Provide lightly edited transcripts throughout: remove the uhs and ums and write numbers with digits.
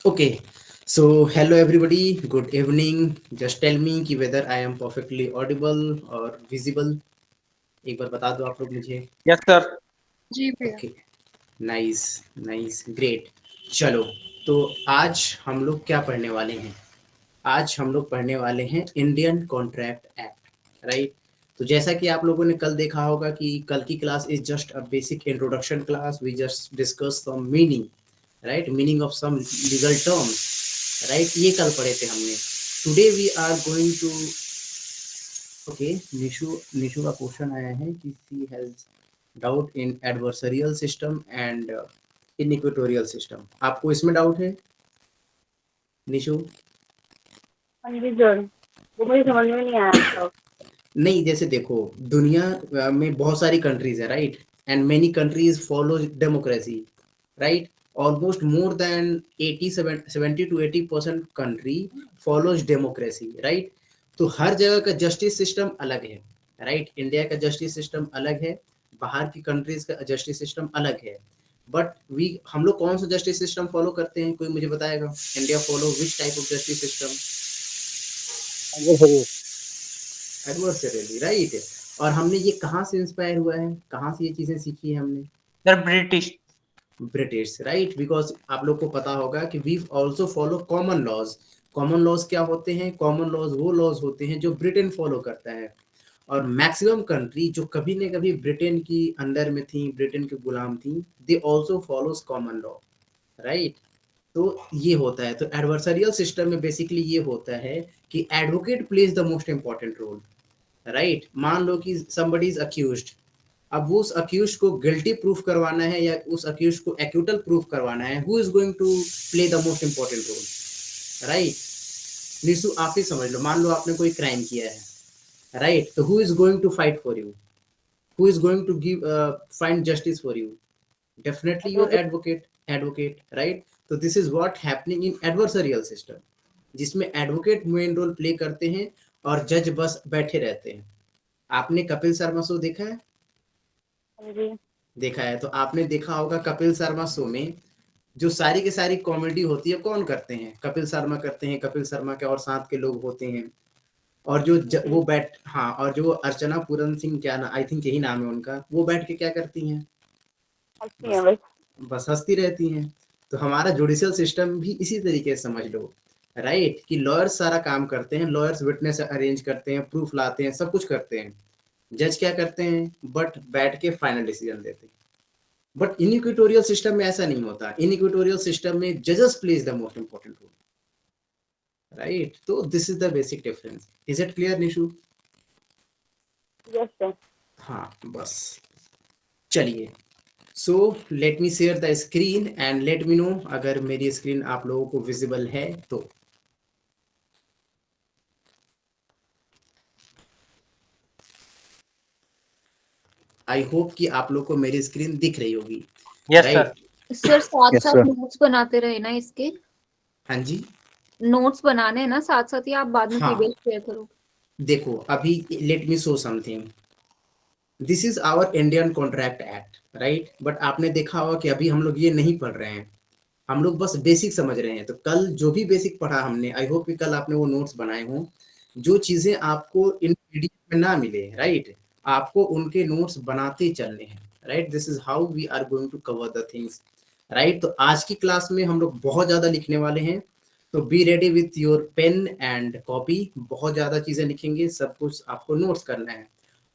Okay, so hello everybody, good evening. Just tell me कि whether I am perfectly audible or visible. एक बार बता दो आप लोग मुझे. Yes, sir. जी भैया। Okay, nice, nice, great. चलो, तो आज हम लोग क्या पढ़ने वाले हैं? आज हम लोग पढ़ने वाले हैं इंडियन कॉन्ट्रैक्ट एक्ट, राइट? तो जैसा कि आप लोगों ने कल देखा होगा कि कल की class is just a basic introduction class. We just discuss some meaning, right? Meaning of some legal terms, right? ये कल पढ़े थे हमने. Today we are going to. Okay, Nishu का क्वेश्चन आया है कि she has doubt in adversarial system and in equatorial system. आपको इसमें डाउट है निशु? हाँ जी सर, वो मुझे समझ में नहीं आया था। नहीं, जैसे देखो, दुनिया में बहुत सारी कंट्रीज है, right? And many countries follow democracy, right? Almost more than 70 to 80% country follows democracy, right? तो हर जगह का जस्टिस सिस्टम अलग है, राइट? इंडिया का जस्टिस सिस्टम अलग है, बाहर की कंट्रीज का जस्टिस सिस्टम अलग है. बट वी हम लोग कौन सा जस्टिस सिस्टम फॉलो करते हैं, कोई मुझे बताएगा? India follow which type of justice system? Adversarial. Adversarially, right? और हमने ये कहाँ से इंस्पायर हुआ है, कहाँ से ये चीजें सीखी है हमने? Sir, British. British, right? Because आप लोग को पता होगा कि we also follow common laws. Common laws क्या होते हैं? कॉमन लॉज वो लॉज होते हैं जो ब्रिटेन फॉलो करता है. और मैक्सिमम कंट्री जो कभी न कभी ब्रिटेन की अंडर में थी, ब्रिटेन के गुलाम थी, they also follows common law, right? तो ये होता है. तो एडवर्सरियल सिस्टम में बेसिकली ये होता है कि advocate plays the most important role, right? मान लो कि somebody इज अक्यूज्ड. अब वो उस अक्यूज को गिल्टी प्रूफ करवाना है या उस अक्यूज को एक्यूटल प्रूफ करवाना है, who is going to play the most important role, right? Nishu आप ही समझ लो, मान लो आपने कोई क्राइम किया है, राइट? तो who is going to fight for you, who is going to give find justice for you? Definitely your advocate, right? तो this is what happening in adversarial system, जिसमें एडवोकेट मेन रोल प्ले करते हैं और जज बस बैठे रहते हैं. आपने कपिल शर्मा शो देखा है? हाँ जी। देखा है. तो आपने देखा होगा कपिल शर्मा शो में जो सारी की सारी कॉमेडी होती है कौन करते हैं? कपिल शर्मा करते हैं. कपिल शर्मा के और साथ के लोग होते हैं. और जो वो बैठ, हाँ, और जो अर्चना पूरन सिंह, क्या ना, आई थिंक यही नाम है उनका, वो बैठ के क्या करती हैं? अच्छी है बस बस। बस हंसती रहती हैं. तो हमारा जुडिशियल सिस्टम भी इसी तरीके से समझ लो, राइट? कि लॉयर्स सारा काम करते हैं, लॉयर्स विटनेस अरेंज करते हैं, प्रूफ लाते हैं, सब कुछ करते हैं. जज क्या करते हैं? बट बैठ के फाइनल डिसीजन देते हैं. बट इन इक्वेटोरियल सिस्टम में ऐसा नहीं होता. इन इक्वेटोरियल सिस्टम में जजेस plays the most important role, right? तो this is the basic difference. Is it clear Nishu? Yes sir. हाँ, बस. चलिए, so let me share the screen and let me know अगर मेरी स्क्रीन आप लोगों को विजिबल है तो. आई होप कि आप लोग को मेरी स्क्रीन दिख रही होगी, Yes, sir. राइट? सर साथ Yes, साथ sir. नोट्स बनाते रहे ना इसके, हाँ जी. नोट्स बनाने हैं ना साथ साथ ही, आप बाद में हाँ, पीडीएफ शेयर करो. देखो अभी let me show something. This is our Indian contract Act, right? But आपने देखा होगा कि अभी हम लोग ये नहीं पढ़ रहे हैं, हम लोग बस बेसिक समझ रहे हैं. तो कल जो भी बेसिक पढ़ा हमने, आई होप कि कल आपने वो नोट्स बनाए हों. जो चीजें आपको इन पीडीएफ में ना मिले, राइट, आपको उनके नोट्स बनाते चलने हैं, right? This is how we are going to cover the things, right? तो आज की क्लास में हम लोग बहुत ज्यादा लिखने वाले हैं. तो be ready with your pen and copy. बहुत ज्यादा चीजें लिखेंगे, सब कुछ आपको नोट्स करना है.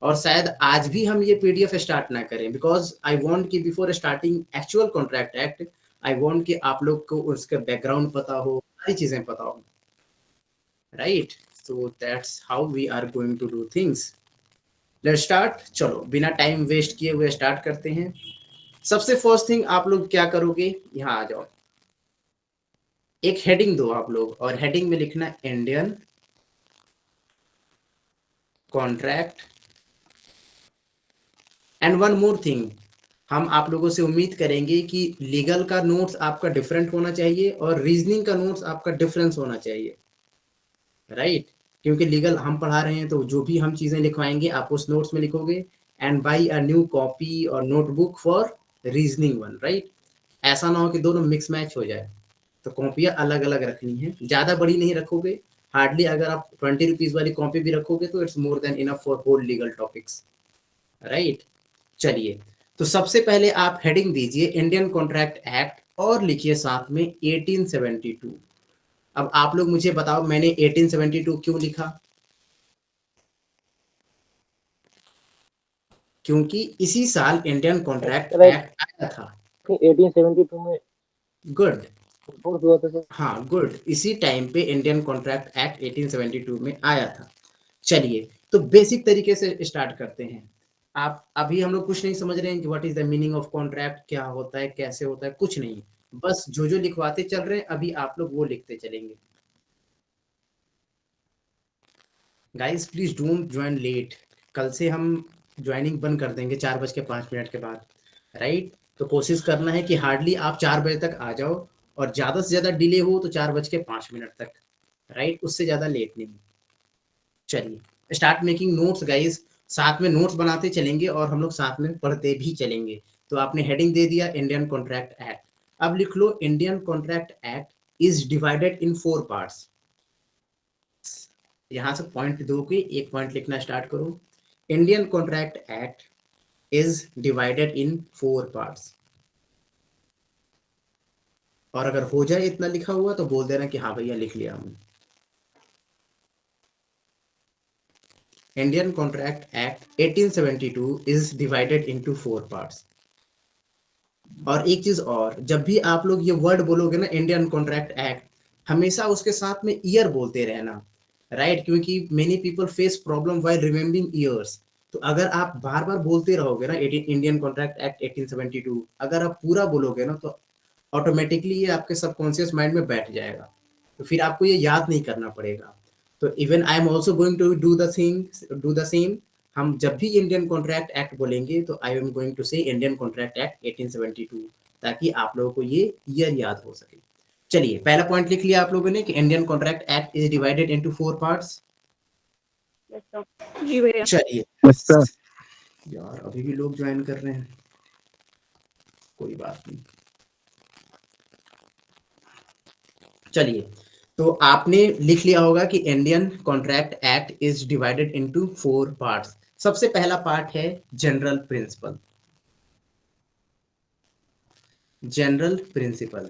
और शायद आज भी हम ये पीडीएफ स्टार्ट ना करें, बिकॉज आई वांट कि before starting actual contract act, I want कि आप लोग को उसका बैकग्राउंड पता हो, सारी चीजें पता हो, right? So that's how we are going to do things. Let's start. चलो बिना टाइम वेस्ट किए हुए स्टार्ट करते हैं. सबसे फर्स्ट थिंग आप लोग क्या करोगे, यहाँ आ जाओ. एक हेडिंग दो आप लोग, और हेडिंग में लिखना Indian contract. And one more thing, हम आप लोगों से उम्मीद करेंगे कि लीगल का नोट्स आपका डिफरेंट होना चाहिए और रीजनिंग का नोट्स आपका डिफरेंस होना चाहिए, राइट? क्योंकि लीगल हम पढ़ा रहे हैं, तो जो भी हम चीजें लिखवाएंगे आप उस नोट्स में लिखोगे. And buy a new copy और notebook for reasoning one, right? ऐसा ना हो कि दोनों मिक्स मैच हो जाए, तो कॉपियां अलग अलग रखनी है, ज्यादा बड़ी नहीं रखोगे, हार्डली अगर आप 20 रुपीज वाली कॉपी भी रखोगे तो it's more than enough for whole legal topics, right. चलिए, तो सबसे पहले आप हेडिंग दीजिए इंडियन कॉन्ट्रैक्ट एक्ट और लिखिए साथ में 1872। अब आप लोग मुझे बताओ मैंने 1872 क्यों लिखा? क्योंकि इसी साल इंडियन कॉन्ट्रैक्ट Right. एक्ट आया था। 1872 में गुड, फोर्स हुआ था सर। हाँ गुड, इसी टाइम पे इंडियन कॉन्ट्रैक्ट एक्ट 1872 में आया था। चलिए, तो बेसिक तरीके से स्टार्ट करते हैं। आप अभी हम लोग कुछ नहीं समझ रहे हैं कि what is the meaning of contract, क्या होता है, कैसे होता है, कुछ नहीं, बस जो जो लिखवाते चल रहे हैं अभी आप लोग वो लिखते चलेंगे। Guys please don't join late, कल से हम ज्वाइनिंग बंद कर देंगे 4:05 के बाद, राइट। तो कोशिश करना है कि हार्डली आप 4 बजे तक आ जाओ, और ज्यादा से ज्यादा डिले हो तो 4:05 तक, राइट, उससे ज्यादा लेट नहीं। चलिए स्टार्ट मेकिंग नोट्स गाइस, साथ में नोट्स बनाते चलेंगे और हम लोग साथ में पढ़ते भी चलेंगे। तो आपने हेडिंग दे दिया इंडियन कॉन्ट्रैक्ट एक्ट, अब लिख लो Indian contract act is divided in 4 parts. यहां से पॉइंट दो के एक पॉइंट लिखना स्टार्ट करो। Indian contract act is divided in 4 parts, और अगर हो जाए इतना लिखा हुआ तो बोल देना कि हाँ भैया लिख लिया हमने। Indian Contract Act 1872 is divided into 4 parts. और एक चीज और, जब भी आप लोग ये वर्ड बोलोगे ना इंडियन कॉन्ट्रैक्ट एक्ट, हमेशा उसके साथ में ईयर बोलते रहना, राइट, क्योंकि many people face problem while remembering years. तो अगर आप बार बार बोलते रहोगे ना इंडियन कॉन्ट्रैक्ट एक्ट 1872, अगर आप पूरा बोलोगे ना तो ऑटोमेटिकली ये आपके सबकॉन्शियस माइंड में बैठ जाएगा, तो फिर आपको ये याद नहीं करना पड़ेगा। तो even I am also going to do the same. हम जब भी इंडियन कॉन्ट्रैक्ट एक्ट बोलेंगे तो I am going to say Indian contract Act 1872, ताकि आप लोगों को ये ईयर याद हो सके। चलिए पहला पॉइंट लिख लिया आप लोगों ने कि Indian contract act is divided into 4 parts. Yes, sir. जी भैया। चलिए Yes, sir. यार अभी भी लोग ज्वाइन कर रहे हैं, कोई बात नहीं। चलिए, तो आपने लिख लिया होगा कि Indian contract act is divided into 4 parts. सबसे पहला पार्ट है जनरल प्रिंसिपल। जनरल प्रिंसिपल,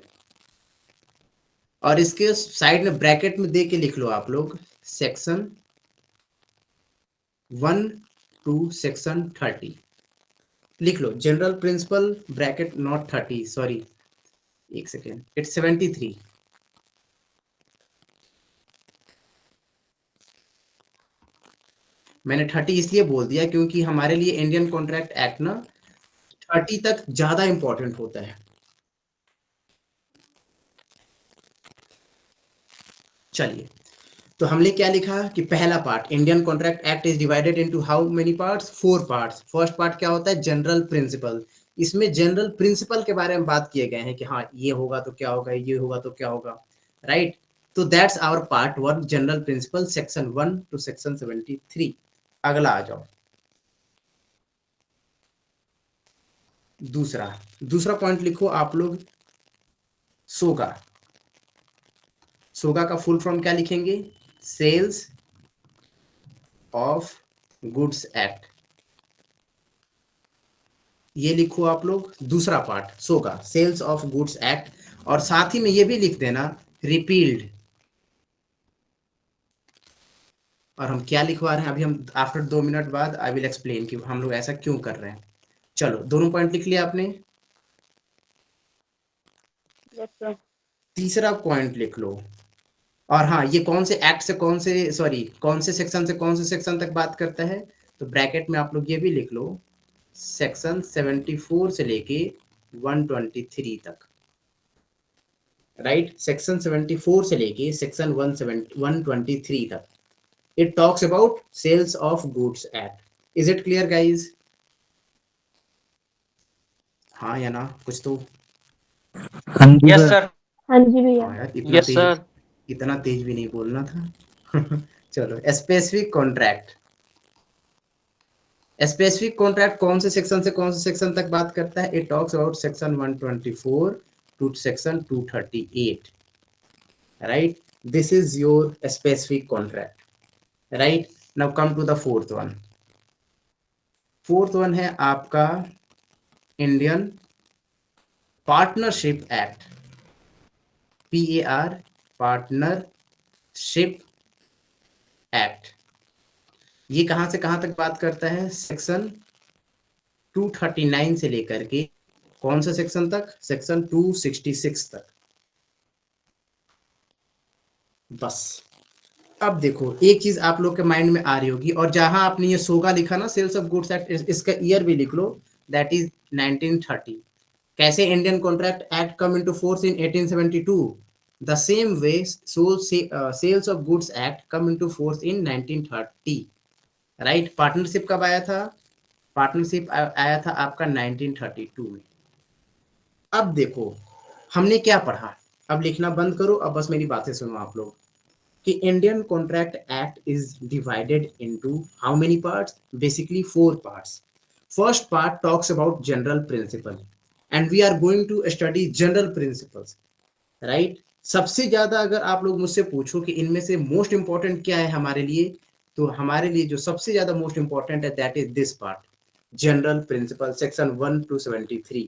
और इसके साइड में ब्रैकेट में दे के लिख लो आप लोग सेक्शन 1 टू सेक्शन 30 लिख लो। General principle bracket not 30, sorry एक सेकेंड, इट्स 73। मैंने 30 इसलिए बोल दिया क्योंकि हमारे लिए इंडियन कॉन्ट्रैक्ट एक्ट ना 30 तक ज्यादा इंपॉर्टेंट होता है। चलिए, तो हमने क्या लिखा कि पहला part Indian contract act is divided into how many parts, 4 parts. First part क्या होता है, जनरल प्रिंसिपल। इसमें जनरल प्रिंसिपल के बारे में बात किए गए हैं कि हाँ ये होगा तो क्या होगा, ये होगा तो क्या होगा, राइट। तो that's our part 1 general principle, section 1 to section 73। अगला आ जाओ, दूसरा पॉइंट लिखो आप लोग सोगा। सोगा का फुल फॉर्म क्या लिखेंगे, सेल्स ऑफ गुड्स एक्ट, ये लिखो आप लोग। दूसरा part SOGA, sales of goods act, और साथ ही में ये भी लिख देना रिपील्ड। और हम क्या लिखवा रहे हैं अभी, हम आफ्टर 2 मिनट बाद आई विल एक्सप्लेन कि हम लोग ऐसा क्यों कर रहे हैं। चलो दोनों पॉइंट लिख लिया आपने। Yes, sir. तीसरा पॉइंट लिख लो, और हाँ ये कौन से एक्ट से कौन से, सॉरी कौन से सेक्शन से कौन से सेक्शन तक बात करता है, तो ब्रैकेट में आप लोग ये भी लिख लो सेक्शन 74 से लेके 123 तक, राइट। सेक्शन 74 से लेके सेक्शन 123 तक it talks about sales of goods act. Is it clear guys? हाँ या ना, कुछ तो। Yes sir. हाँ जी भैया। हाँ यार यस सर। इतना तेज भी नहीं बोलना था। चलो, स्पेसिफिक कॉन्ट्रैक्ट। स्पेसिफिक कॉन्ट्रैक्ट कौन से सेक्शन से कौन से सेक्शन तक बात करता है, it talks about section 124 to section 238, right? This is your specific contract, right? Now come to the fourth one. Fourth one है आपका Indian partnership act, PAR, partnership Act. ये कहां से कहां तक बात करता है? सेक्शन 239 से लेकर के कौन सा सेक्शन तक? सेक्शन 266 तक। बस अब देखो एक चीज आप लोग के माइंड में आ रही होगी, और जहां आपने ये सोगा लिखा ना, सेल्स ऑफ गुड्स एक्ट, इसका ईयर भी लिख लो, दैट इज 1930। कैसे Indian contract Act come into force in 1872? The same way sales of goods act come into force in 1930, right? Partnership कब आया था? पार्टनरशिप आया था आपका 1932 में। अब देखो हमने क्या पढ़ा, अब लिखना बंद करो, अब बस मेरी बातें सुनो आप लोग, कि Indian contract act is divided into how many parts? Basically 4 parts. First part talks about general principle, and we are going to study general principles, right? सबसे ज्यादा अगर आप लोग मुझसे पूछो कि इनमें से मोस्ट इंपॉर्टेंट क्या है हमारे लिए, तो हमारे लिए जो सबसे ज्यादा मोस्ट इंपॉर्टेंट है that is this part, general principle, section 1 to 73,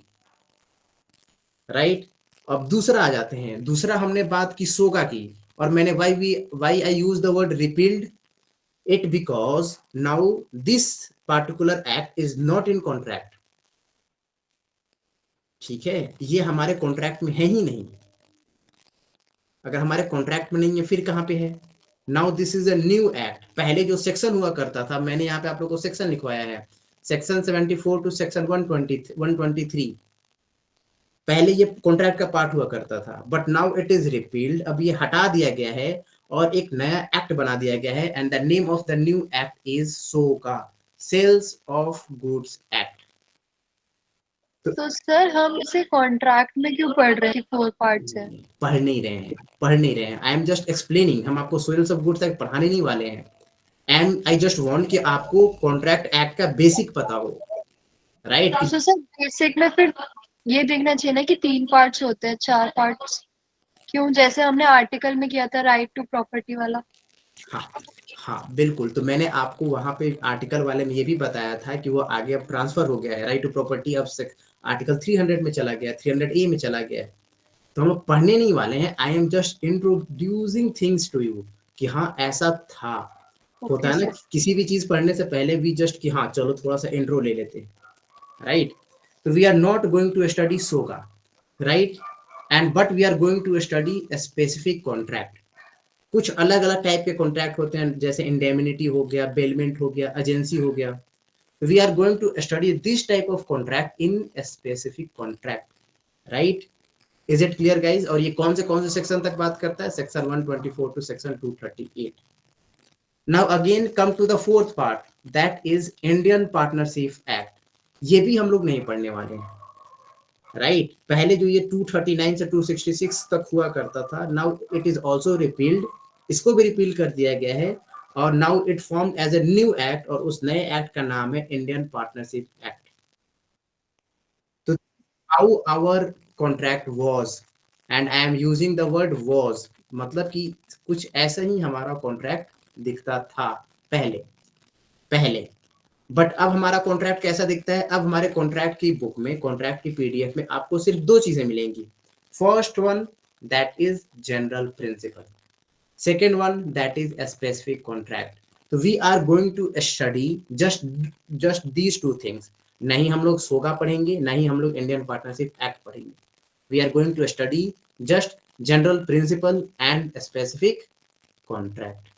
right? अब दूसरा आ जाते हैं। दूसरा हमने बात की सोगा की, और मैंने why I use the word repealed it, because now this particular act is not in contract, ठीक है? ये हमारे कॉन्ट्रैक्ट में है ही नहीं। अगर हमारे कॉन्ट्रैक्ट में नहीं है फिर कहां पे है? Now this is a new act. पहले जो सेक्शन हुआ करता था, मैंने यहाँ पे आप लोग को सेक्शन लिखवाया है, सेक्शन 74 to सेक्शन 123, पहले ये कॉन्ट्रैक्ट का पार्ट हुआ करता था, but now it is repealed. अब ये हटा दिया गया है और एक नया एक्ट बना दिया गया है, and the name of the new act is SOGA, sales of goods act. तो सर हम इसे कॉन्ट्रैक्ट में क्यों पढ़ रहे हैं कि 4 पार्ट्स है? पढ़ नहीं रहे हैं। आई एम जस्ट एक्सप्लेनिंग, हम आपको सेल्स ऑफ गुड्स एक्ट पढ़ाने नहीं वाले हैं, एंड आई जस्ट वांट कि आपको कॉन्ट्रैक्ट एक्ट का बेसिक पता हो, राइट? तो सर बेसिक में फिर ये देखना चाहिए ना कि 3 पार्ट्स होते हैं, 4 पार्ट्स क्यों? जैसे हमने आर्टिकल में किया था राइट टू प्रॉपर्टी वाला। हाँ बिल्कुल। तो मैंने आपको वहां पे आर्टिकल वाले में ये भी बताया था कि वो आगे अब ट्रांसफर हो गया है, राइट टू प्रॉपर्टी अब आर्टिकल 300 में चला गया, 300A में चला गया है। तो हम पढ़ने नहीं वाले हैं, I am just introducing things to you कि हाँ ऐसा था। होता है ना किसी भी चीज पढ़ने से पहले भी जस्ट कि हाँ चलो थोड़ा सा इंट्रो ले लेते हैं, राइट? तो we are not going to study SOGA, right? And but we are going to study a specific contract. कुछ अलग अलग टाइप के कॉन्ट्रैक्ट होते हैं, जैसे इंडेमिनिटी हो गया, बेलमेंट हो गया, एजेंसी हो गया। We are going to study this type of contract in a specific contract, right? Is it clear guys? और ये कौन से सेक्शन तक बात करता है? Section 124 to section 238। Now again come to the fourth part, that is Indian partnership Act. ये भी हम लोग नहीं पढ़ने वाले हैं, राइट? पहले जो ये 239 से 266 तक हुआ करता था, now it is also repealed, इसको भी रिपील कर दिया गया है, और now it form as a new act, और उस नए एक्ट का नाम है इंडियन पार्टनरशिप एक्ट। तो how our contract was, and I am using the word was, मतलब कि कुछ ऐसा ही हमारा कॉन्ट्रैक्ट दिखता था पहले। बट अब हमारा कॉन्ट्रैक्ट कैसा दिखता है? अब हमारे कॉन्ट्रैक्ट की बुक में, कॉन्ट्रैक्ट की PDF में आपको सिर्फ 2 चीजें मिलेंगी। First one that is general principle, second one that is a specific contract. तो we are going to study just these 2 things. नहीं हम लोग सोगा पढ़ेंगे, नहीं हम लोग इंडियन पार्टनरशिप एक्ट पढ़ेंगे। We are going to study just general principle and specific contract.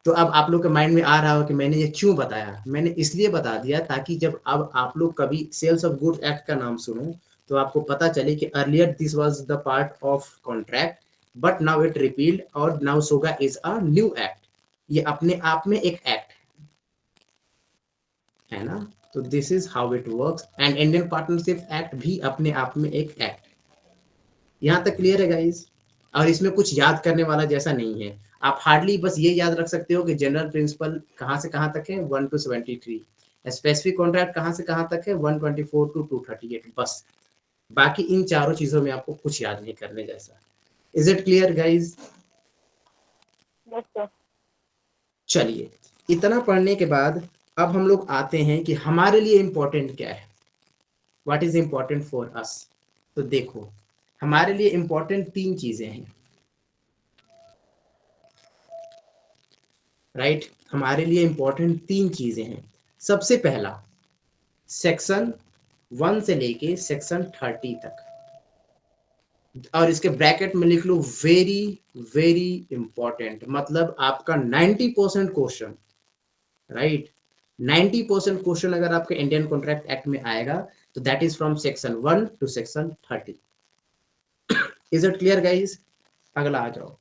तो अब आप लोग के माइंड में आ रहा हो कि मैंने ये क्यों बताया? मैंने इसलिए बता दिया ताकि जब अब आप लोग कभी सेल्स ऑफ गुड्स एक्ट का नाम सुनो तो आपको पता चले कि earlier this was the part of contract, but now it repealed, और now SOGA is a new act. ये अपने आप में एक एक्ट है ना? तो this is how it works, and Indian partnership act भी अपने आप में एक एक्ट। यहाँ तक क्लियर है गाइज? और इसमें कुछ याद करने वाला जैसा नहीं है। आप हार्डली बस ये याद रख सकते हो कि जनरल प्रिंसिपल कहाँ से कहाँ तक है, 1 to 73। स्पेसिफिक कॉन्ट्रैक्ट कहाँ से कहाँ तक है, 124 to 238। बस बाकी इन चारों चीजों में आपको कुछ याद नहीं करने जैसा। Is it clear guys? Yes sir. चलिए, इतना पढ़ने के बाद अब हम लोग आते हैं कि हमारे लिए इंपॉर्टेंट क्या है, what is important for us. तो देखो, हमारे लिए इंपॉर्टेंट 3 चीजें हैं, राइट? हमारे लिए इंपॉर्टेंट 3 चीजें हैं। सबसे पहला, सेक्शन 1 से लेके सेक्शन 30 तक, और इसके ब्रैकेट में लिख लो वेरी वेरी इंपॉर्टेंट, मतलब आपका 90% क्वेश्चन, राइट? 90% क्वेश्चन अगर आपके इंडियन कॉन्ट्रैक्ट एक्ट में आएगा तो that is from section 1 to section 30। Is it clear guys? अगला आ जाओ,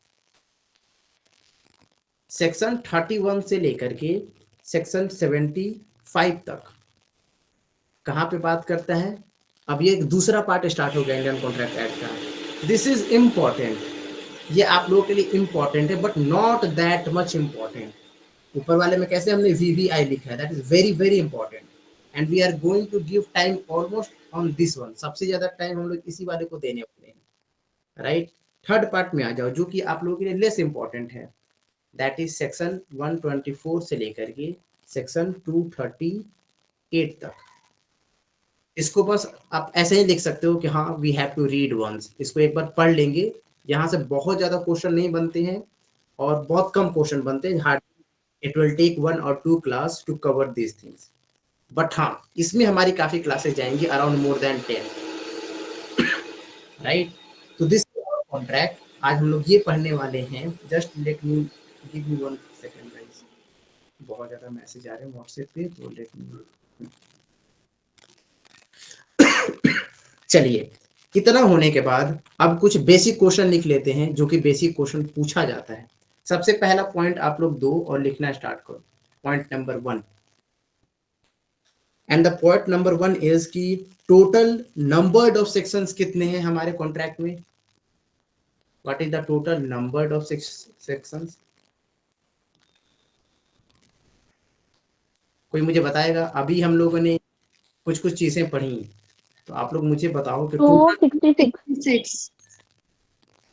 सेक्शन 31 से लेकर के सेक्शन 75 तक कहां पे बात करता है? अब ये एक दूसरा पार्ट स्टार्ट हो गया इंडियन कॉन्ट्रैक्ट एक्ट का। दिस इज इम्पॉर्टेंट, ये आप लोगों के लिए इम्पॉर्टेंट है but not that much important. ऊपर वाले में कैसे हमने VVI लिखा है, that is very very important and we are going to give time almost on this one. सबसे ज्यादा टाइम हम लोग इसी वाले को देने वाले हैं, राइट? थर्ड पार्ट में आ जाओ जो कि आप लोगों के लिए लेस इंपॉर्टेंट है, दैट इज सेक्शन 124 से लेकर के सेक्शन 238 तक। इसको बस आप ऐसे ही लिख सकते हो कि हाँ we have to read once, इसको एक बार पढ़ लेंगे। यहाँ से बहुत ज्यादा क्वेश्चन नहीं बनते हैं और बहुत कम क्वेश्चन बनते हैं, hard it will take 1 or 2 class to cover this things, but हाँ इसमें हमारी काफी क्लासेस जाएंगी, अराउंड मोर देन 10, राइट? तो दिस कॉन्ट्रैक्ट आज हम लोग ये पढ़ने वाले हैं। Just let me give me 1 second guys, बहुत ज्यादा मैसेज आ रहे हैं व्हाट्सएप पे, तो लेट मी। चलिए, इतना होने के बाद अब कुछ बेसिक क्वेश्चन लिख लेते हैं जो कि बेसिक क्वेश्चन पूछा जाता है। सबसे पहला पॉइंट आप लोग दो और लिखना स्टार्ट करो, point number 1। And the point number 1 is कि टोटल नंबर ऑफ सेक्शंस कितने हैं हमारे कॉन्ट्रैक्ट में? What is the total number of sections? कोई मुझे बताएगा? अभी हम लोगों ने कुछ कुछ चीजें पढ़ी, तो आप लोग मुझे बताओ कि 266।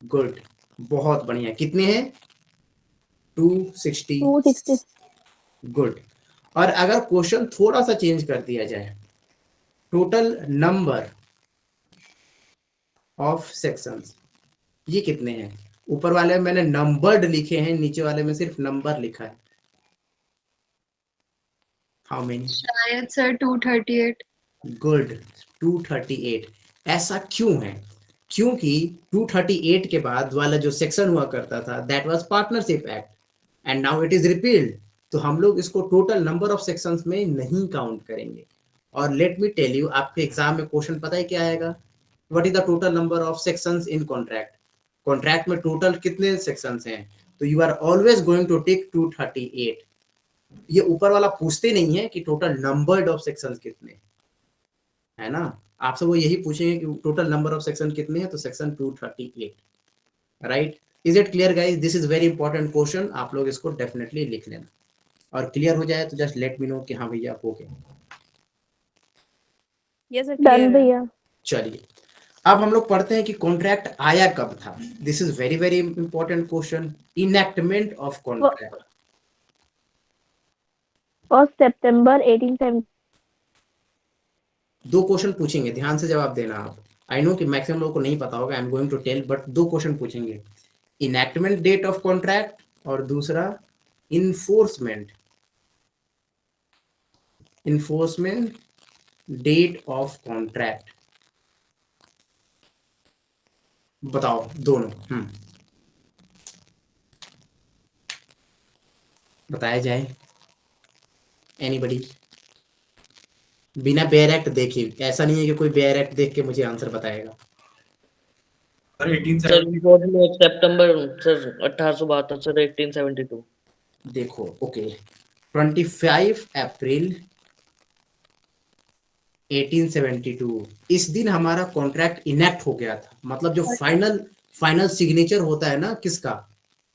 गुड, बहुत बढ़िया। कितने हैं? 260। गुड। और अगर क्वेश्चन थोड़ा सा चेंज कर दिया जाए, टोटल नंबर ऑफ सेक्शंस ये कितने हैं? ऊपर वाले में मैंने नंबर्ड लिखे हैं, नीचे वाले में सिर्फ नंबर लिखा है। How many? शायद सर 238। गुड, 238। ऐसा क्यों है? क्योंकि 238 के बाद वाला जो सेक्शन हुआ करता था that was partnership act and now it is repealed, तो हम लोग इसको टोटल नंबर ऑफ सेक्शंस में नहीं काउंट करेंगे। और लेट मी टेल यू, आपके एग्जाम में क्वेश्चन पता है क्या आएगा? What is the total number of sections in contract? Contract में टोटल कितने सेक्शंस हैं? तो you are always going to take 238। ये ऊपर वाला पूछते नहीं है कि टोटल नंबर ऑफ सेक्शंस कितने, है ना? आपसे वो यही पूछेंगे कि टोटल नंबर ऑफ सेक्शन कितने हैं, तो section 238, right? Is it clear guys? This is very important question, आप लोग इसको डेफिनेटली लिख लेना, और क्लियर हो जाए तो जस्ट लेट मी नो कि हाँ भैया हो गया। यस सर, डन भैया। चलिए, अब हम लोग पढ़ते हैं कि कॉन्ट्रैक्ट आया कब था। This is very very important question. Enactment of contract 1 September 1870। 2 question पूछेंगे, ध्यान से जवाब देना आप। आई नो कि मैक्सिमम लोगों को नहीं पता होगा, I am going to tell, but 2 question पूछेंगे। इनएक्टमेंट डेट ऑफ कॉन्ट्रैक्ट और दूसरा इन्फोर्समेंट डेट ऑफ कॉन्ट्रैक्ट। बताओ दोनों। बताया जाए, एनीबडी? बिना बेयर एक्ट देखे, ऐसा नहीं है कि कोई बेयर एक्ट देख के मुझे आंसर बताएगा। सर रिपोर्ट में सितंबर सर 1872 सर 1872। देखो, ओके, 25 अप्रैल 1872 इस दिन हमारा कॉन्ट्रैक्ट इनेक्ट हो गया था। मतलब जो फाइनल सिग्नेचर होता है ना, किसका?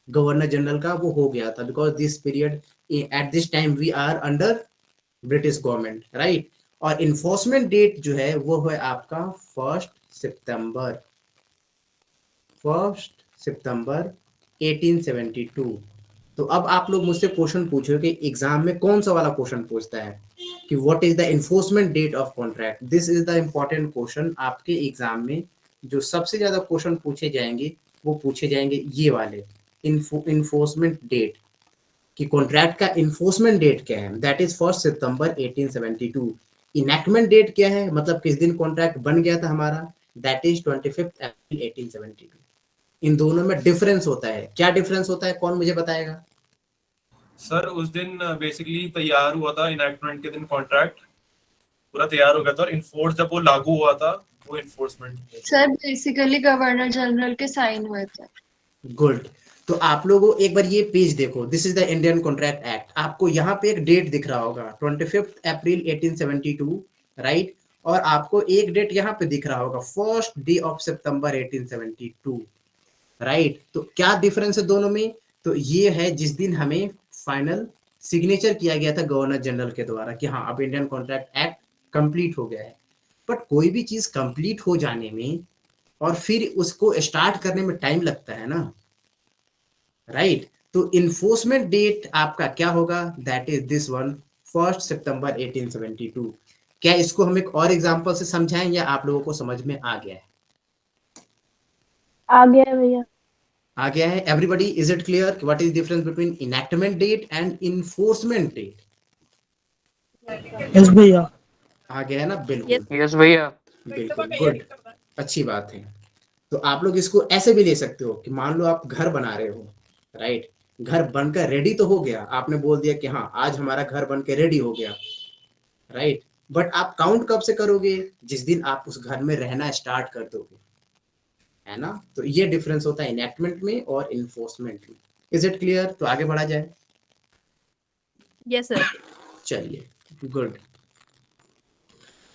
गवर्नर जनरल का, वो हो गया था। Because this period at this time we are under British government, right? और इन्फोर्समेंट डेट जो है वो है आपका 1 सितंबर सितंबर 1872। तो अब आप लोग मुझसे क्वेश्चन पूछो कि एग्जाम में कौन सा वाला क्वेश्चन पूछता है कि what is the enforcement date of contract. This is the important question. आपके एग्जाम में जो सबसे ज्यादा क्वेश्चन पूछे जाएंगे वो पूछे जाएंगे ये वाले, इन्फोर्समेंट डेट, कि कॉन्ट्रैक्ट का इन्फोर्समेंट डेट क्या है, दैट इज 1 सितंबर 1872। इनैक्टमेंट डेट क्या है, मतलब किस दिन कॉन्ट्रैक्ट बन गया था हमारा, दैट इज 25 अप्रैल 1872। इन दोनों में डिफरेंस होता है। क्या डिफरेंस होता है, कौन मुझे बताएगा? सर उस दिन बेसिकली तैयार हुआ था, इनैक्टमेंट के दिन कॉन्ट्रैक्ट पूरा तैयार हो गया था, और इन्फोर्स जब वो लागू हुआ था वो enforcement. Sir basically governor general के साइन हुए थे। गुड। तो आप लोगों एक बार ये पेज देखो, this is the Indian contract act. आपको यहाँ पे एक डेट दिख रहा होगा 25 अप्रैल 1872, राइट? और आपको एक डेट यहाँ पे दिख रहा होगा 1st day of September 1872, right? तो क्या डिफरेंस है दोनों में? तो ये है जिस दिन हमें फाइनल सिग्नेचर किया गया था गवर्नर जनरल के द्वारा कि हाँ अब इंडियन कॉन्ट्रैक्ट एक्ट कंप्लीट हो गया है। बट कोई भी चीज कंप्लीट हो जाने में और फिर उसको स्टार्ट करने में टाइम लगता है ना, राइट? तो इन्फोर्समेंट डेट आपका क्या होगा, दैट इज दिस वन, 1 सितंबर 1872। क्या इसको हम एक और एग्जांपल से समझाएं या आप लोगों को समझ में आ गया है? आ गया है भैया। आ गया है everybody? Is it clear what is difference between enactment date and enforcement date? Yes भैया। आ गया है ना? बिल्कुल यस भैया। बिल्कुल, गुड, अच्छी बात है। तो आप लोग इसको ऐसे भी ले सकते हो कि मान लो आप घर बना रहे हो, राइट? घर बनकर रेडी तो हो गया, आपने बोल दिया कि हाँ आज हमारा घर बन के रेडी हो गया, राइट? बट आप काउंट कब से करोगे, जिस दिन आप उस घर में रहना स्टार्ट कर दोगे, है ना? तो ये डिफरेंस होता है इनैक्टमेंट में और इन्फोर्समेंट में। Is it clear? तो आगे बढ़ा जाए। Yes sir. चलिए, गुड।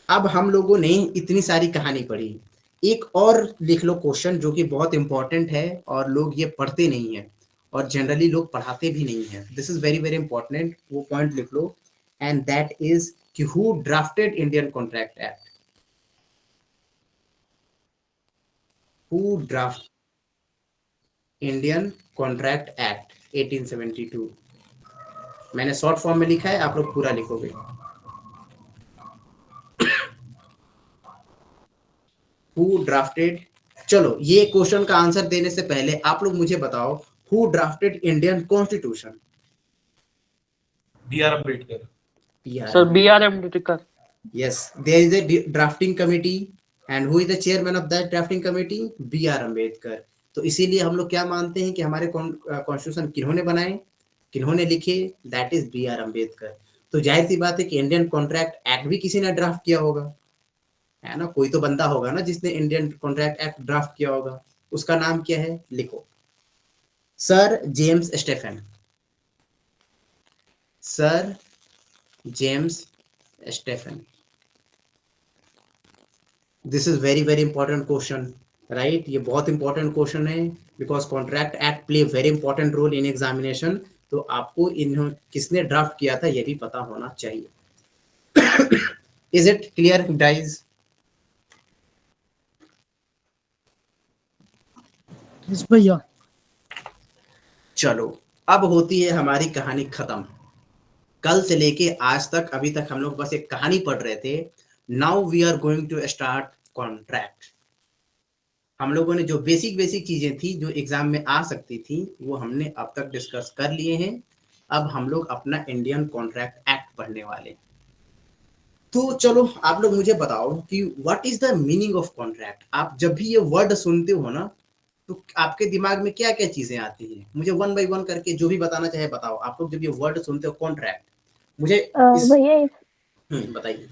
अब हम लोगों ने इतनी सारी कहानी पढ़ी, एक और लिख लो क्वेश्चन जो कि बहुत इंपॉर्टेंट है और लोग ये पढ़ते नहीं है और जनरली लोग पढ़ाते भी नहीं है। This is very very important, वो पॉइंट लिख लो, एंड दैट इज कि who drafted Indian contract act? Who draft Indian contract Act 1872? मैंने शॉर्ट फॉर्म में लिखा है, आप लोग पूरा लिखोगे। हु ड्राफ्टेड, चलो ये क्वेश्चन का आंसर देने से पहले आप लोग मुझे बताओ, who drafted Indian constitution? B.R. Ambedkar. Sir B.R. Ambedkar. Yes, there is a drafting committee, and who is the chairman of that drafting committee? B.R. Ambedkar. तो इसीलिए हम लोग क्या मानते हैं कि हमारे कॉन्स्टिट्यूशन किन्होंने बनाए, किन्होंने लिखे? That is B.R. अम्बेडकर। तो जाहिर सी बात है कि इंडियन कॉन्ट्रैक्ट एक्ट भी किसी ने ड्राफ्ट किया होगा, है ना? कोई तो बंदा होगा ना जिसने इंडियन कॉन्ट्रैक्ट एक्ट ड्राफ्ट किया होगा। उसका नाम क्या है, लिखो। Sir James Stephen. Sir James Stephen. This is very very important question, right? ये बहुत इंपॉर्टेंट क्वेश्चन है because contract act play very important role in examination. तो आपको इन किसने ड्राफ्ट किया था ये भी पता होना चाहिए। Is it clear guys? Yes भैया। चलो अब होती है हमारी कहानी खत्म। कल से लेके आज तक अभी तक हम लोग बस एक कहानी पढ़ रहे थे। Now we are going to start contract. हम लोगों ने जो बेसिक बेसिक चीजें थी जो एग्जाम में आ सकती थी वो हमने अब तक डिस्कस कर लिए हैं। अब हम लोग अपना इंडियन कॉन्ट्रैक्ट एक्ट पढ़ने वाले। तो चलो आप लोग मुझे बताओ कि what is the meaning of contract. आप जब भी ये वर्ड सुनते हो ना तो आपके दिमाग में क्या क्या चीजें आती हैं? मुझे वन बाय वन करके जो भी बताना चाहे बताओ। आप लोग जब ये वर्ड सुनते हो कॉन्ट्रैक्ट, मुझे भैया बताइए।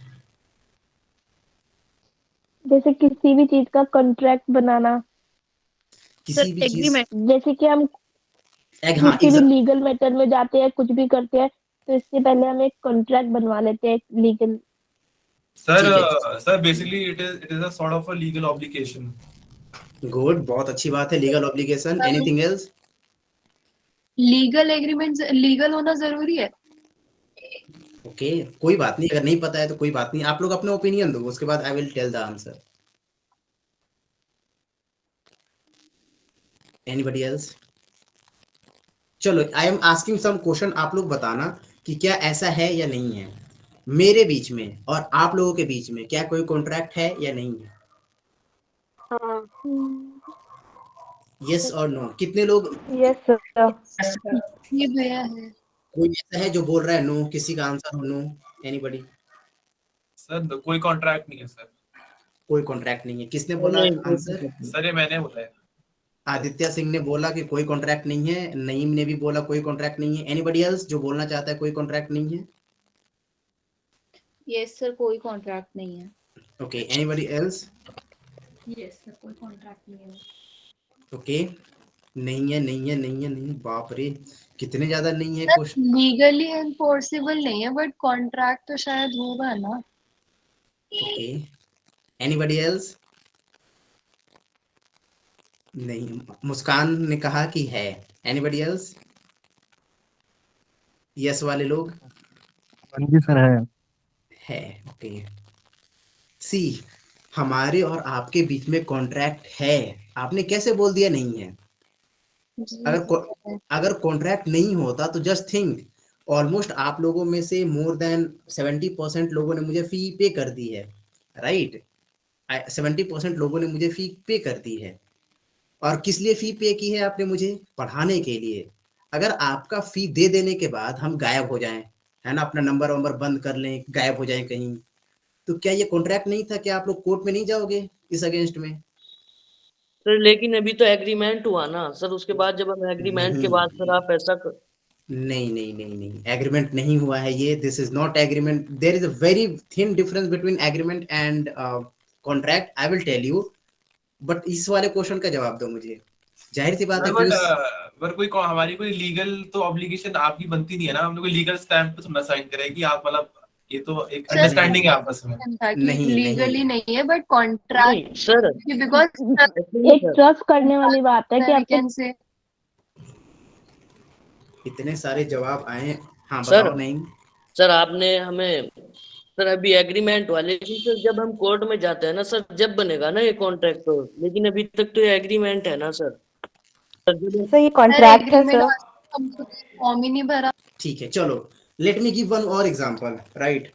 जैसे किसी भी चीज का कॉन्ट्रैक्ट बनाना, किसी भी चीज, जैसे कि हम हाँ, किसी भी लीगल मैटर में जाते हैं, कुछ भी करते हैं तो इससे पहले हम एक कॉन्ट्रैक्ट बनवा लेते हैं legal. Sir basically it is a sort of a legal obligation. Good, बहुत अच्छी बात है, legal obligation. Anything else? Legal agreement legal होना जरूरी है। ओके, कोई बात नहीं, अगर नहीं पता है तो कोई बात नहीं। आप लोग अपने ओपिनियन दो, उसके बाद I will tell the answer. Anybody else? चलो, I am asking some question, आप लोग बताना कि क्या ऐसा है या नहीं है। मेरे बीच में और आप लोगों के बीच में क्या कोई कॉन्ट्रैक्ट है या नहीं है? यस और नो? कितने लोग, यस सर। ये भैया है। कोई ऐसा है जो बोल रहा है नो? किसी का आंसर हो नो? एनीबडी? सर कोई कॉन्ट्रैक्ट नहीं है सर। कोई कॉन्ट्रैक्ट नहीं है। किसने बोला आंसर? सर ये मैंने बोला है। आदित्य सिंह ने बोला कि कोई कॉन्ट्रैक्ट नहीं है। नईम ने भी बोला कोई कॉन्ट्रैक्ट नहीं है। एनीबडी एल्स जो बोलना चाहता है कोई कॉन्ट्रैक्ट नहीं है? यस सर, कोई कॉन्ट्रैक्ट नहीं है। Okay, anybody else? Yes sir, कोई कॉन्ट्रैक्ट नहीं है। ओके, नहीं है, नहीं है, नहीं है, नहीं। बाप रे, कितने ज्यादा नहीं है क्वेश्चन। लीगली एनफोर्सेबल नहीं है बट कॉन्ट्रैक्ट तो शायद होगा ना। Okay, anybody else? नहीं, मुस्कान ने कहा कि है। Anybody else? यस वाले लोग? जी सर है। ओके, सी, हमारे और आपके बीच में कॉन्ट्रैक्ट है। आपने कैसे बोल दिया नहीं है? अगर कॉन्ट्रैक्ट नहीं होता तो जस्ट थिंक, ऑलमोस्ट आप लोगों में से मोर देन 70% लोगों ने मुझे फी पे कर दी है, राइट? 70% लोगों ने मुझे फी पे कर दी है। और किस लिए फी पे की है आपने मुझे? पढ़ाने के लिए। अगर आपका फी दे देने के बाद हम गायब हो जाएं, है ना, अपना नंबर वंबर बंद कर लें, गायब हो जाएं कहीं, तो क्या ये कॉन्ट्रैक्ट नहीं था? क्या आप लोग कोर्ट में नहीं जाओगे इस अगेंस्ट में? सर लेकिन अभी तो एग्रीमेंट हुआ ना सर, उसके बाद जब हम एग्रीमेंट के बाद सर आप ऐसा नहीं नहीं नहीं नहीं, एग्रीमेंट नहीं हुआ है ये। This is not agreement. There is a very thin difference between agreement and contract. I will tell you, but इस वाले क्वेश्चन का जवाब दो मुझे। जाहिर सी बात है, पर कोई हमारी कोई लीगल तो ऑब्लिगेशन आपकी बनती नहीं है ना। हमने कोई लीगल स्टैंप पे थोड़ा साइन करे कि आप मतलब, ये तो एक अंडरस्टैंडिंग है आपस में। नहीं, लीगली नहीं है बट कॉन्ट्रैक्ट सर बिकॉज एक ट्रस्ट करने वाली बात है कि आपके से इतने सारे जवाब आए। हाँ सर, बताओ। नहीं सर आपने हमें सर अभी एग्रीमेंट वाले लेकिन सर जब हम कोर्ट में जाते हैं ना सर, जब बनेगा ना ये कॉन्ट्रैक्ट तो, लेकिन अभी तक तो ये एग्रीमेंट है ना सर। सर ये कॉन्ट्रैक्ट है सर। फॉर्म ही नहीं भरा। ठीक है, चलो, लेट मी गिव वन और एग्जांपल, राइट?